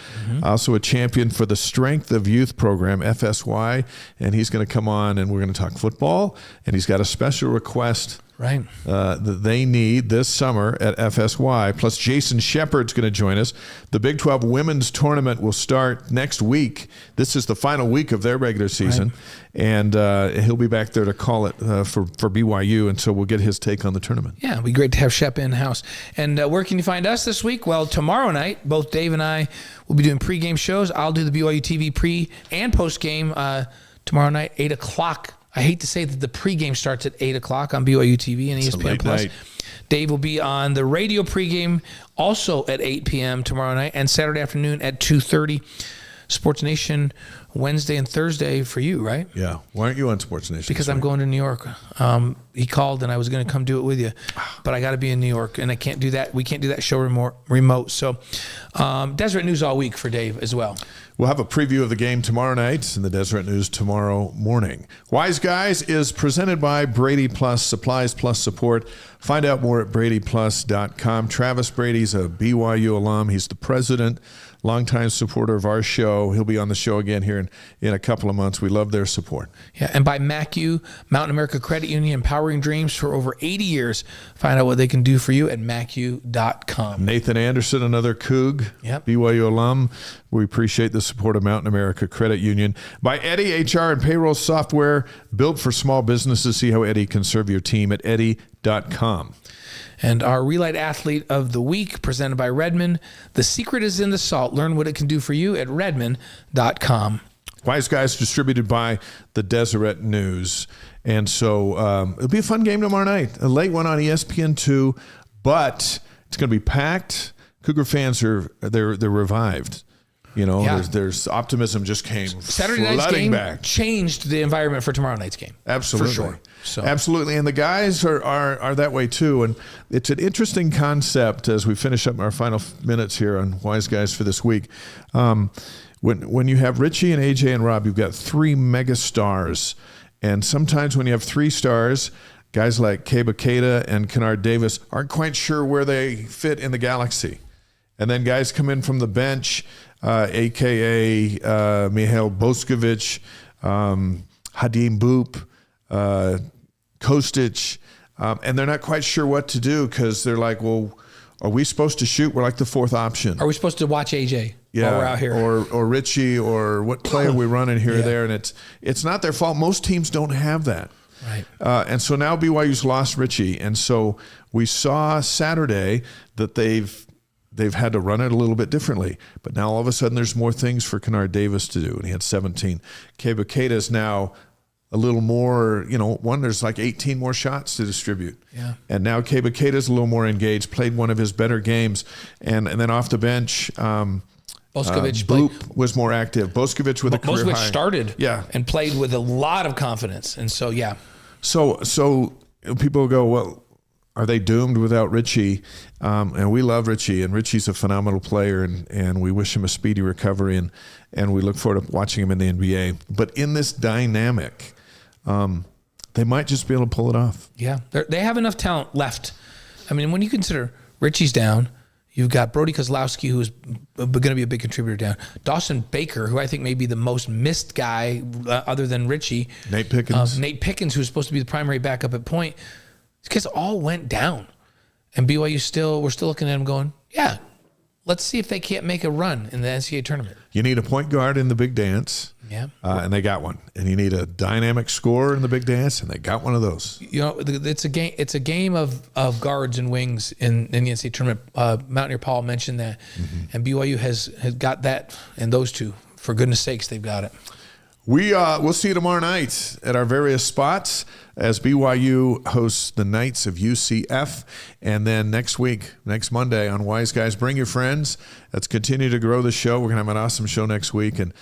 also a champion for the Strength of Youth program, FSY, and he's going to come on and we're going to talk football, and he's got a special request that they need this summer at FSY. Plus, Jason Shepard's going to join us. The Big 12 women's tournament will start next week. This is the final week of their regular season, and he'll be back there to call it for BYU, and so we'll get his take on the tournament. Yeah, it'll be great to have Shep in-house. And where can you find us this week? Well, tomorrow night, both Dave and I will be doing pregame shows. I'll do the BYU TV pre- and post-game tomorrow night, 8 o'clock. I hate to say that the pregame starts at 8 o'clock on BYU TV and ESPN Plus. Dave will be on the radio pregame also at 8 p.m. tomorrow night and Saturday afternoon at 2:30. Sports Nation Wednesday and Thursday for you, right? Yeah. Why aren't you on Sports Nation? Because I'm going to New York. He called and I was going to come do it with you, but I got to be in New York and I can't do that. We can't do that show remote. So Deseret News all week for Dave as well. We'll have a preview of the game tomorrow night in the Deseret News tomorrow morning. Wise Guys is presented by Brady Plus, Supplies Plus Support. Find out more at bradyplus.com. Travis Brady's a BYU alum. He's the president, longtime supporter of our show. He'll be on the show again here in a couple of months. We love their support. Yeah, and by MACU, Mountain America Credit Union, empowering dreams for over 80 years. Find out what they can do for you at macu.com. Nathan Anderson, another Coug, BYU alum. We appreciate the support of Mountain America Credit Union. By Eddie HR and Payroll Software, built for small businesses. See how Eddie can serve your team at eddie-hr.com. Redmond.com. And our Re-Lyte Athlete of the Week, presented by Redmond. The secret is in the salt. Learn what it can do for you at Redmond.com. Wise Guys distributed by the Deseret News. And so it'll be a fun game tomorrow night. A late one on ESPN2, but it's going to be packed. Cougar fans they're revived. You know, there's optimism just came Saturday night's game back. Changed the environment for tomorrow night's game. Absolutely. For sure. So. Absolutely. And the guys are that way too. And it's an interesting concept as we finish up our final minutes here on Wise Guys for this week. When you have Richie and AJ and Rob, you've got three mega stars. And sometimes when you have three stars, guys like Keita and Kennard Davis aren't quite sure where they fit in the galaxy. And then guys come in from the bench, a.k.a. Mihail Boskovic, Hadim Boop, Kostic, and they're not quite sure what to do because they're like, well, are we supposed to shoot? We're like the fourth option. Are we supposed to watch AJ while we're out here? Or Richie, or what play are we running here or there? And it's not their fault. Most teams don't have that. Right. And so now BYU's lost Richie. And so we saw Saturday that they've had to run it a little bit differently. But now all of a sudden there's more things for Kennard Davis to do. And he had 17. Keita is now a little more, there's like 18 more shots to distribute. Yeah. And now Keita is a little more engaged, played one of his better games. And then off the bench, Boskovic Boop was more active. Boskovic with a career high. Boskovic started and played with a lot of confidence. And so, yeah. So people go, well, are they doomed without Richie? And we love Richie, and Richie's a phenomenal player, and we wish him a speedy recovery, and we look forward to watching him in the NBA. But in this dynamic, they might just be able to pull it off. Yeah, they have enough talent left. I mean, when you consider Richie's down, you've got Brody Kozlowski, who's going to be a big contributor down. Dawson Baker, who I think may be the most missed guy other than Richie. Nate Pickens, who's supposed to be the primary backup at point. These kids all went down. And BYU we're still looking at them going, yeah, let's see if they can't make a run in the NCAA tournament. You need a point guard in the big dance. Yeah. And they got one. And you need a dynamic scorer in the big dance, and they got one of those. It's a game of guards and wings in the NCAA tournament. Mountaineer Paul mentioned that. Mm-hmm. And BYU has got that, and those two. For goodness sakes, they've got it. We'll see you tomorrow night at our various spots as BYU hosts the Knights of UCF. And then next Monday on Wise Guys, bring your friends. Let's continue to grow the show. We're going to have an awesome show next week. And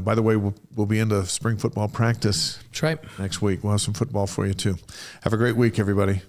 by the way, we'll be into spring football practice. That's right. Next week. We'll have some football for you too. Have a great week, everybody.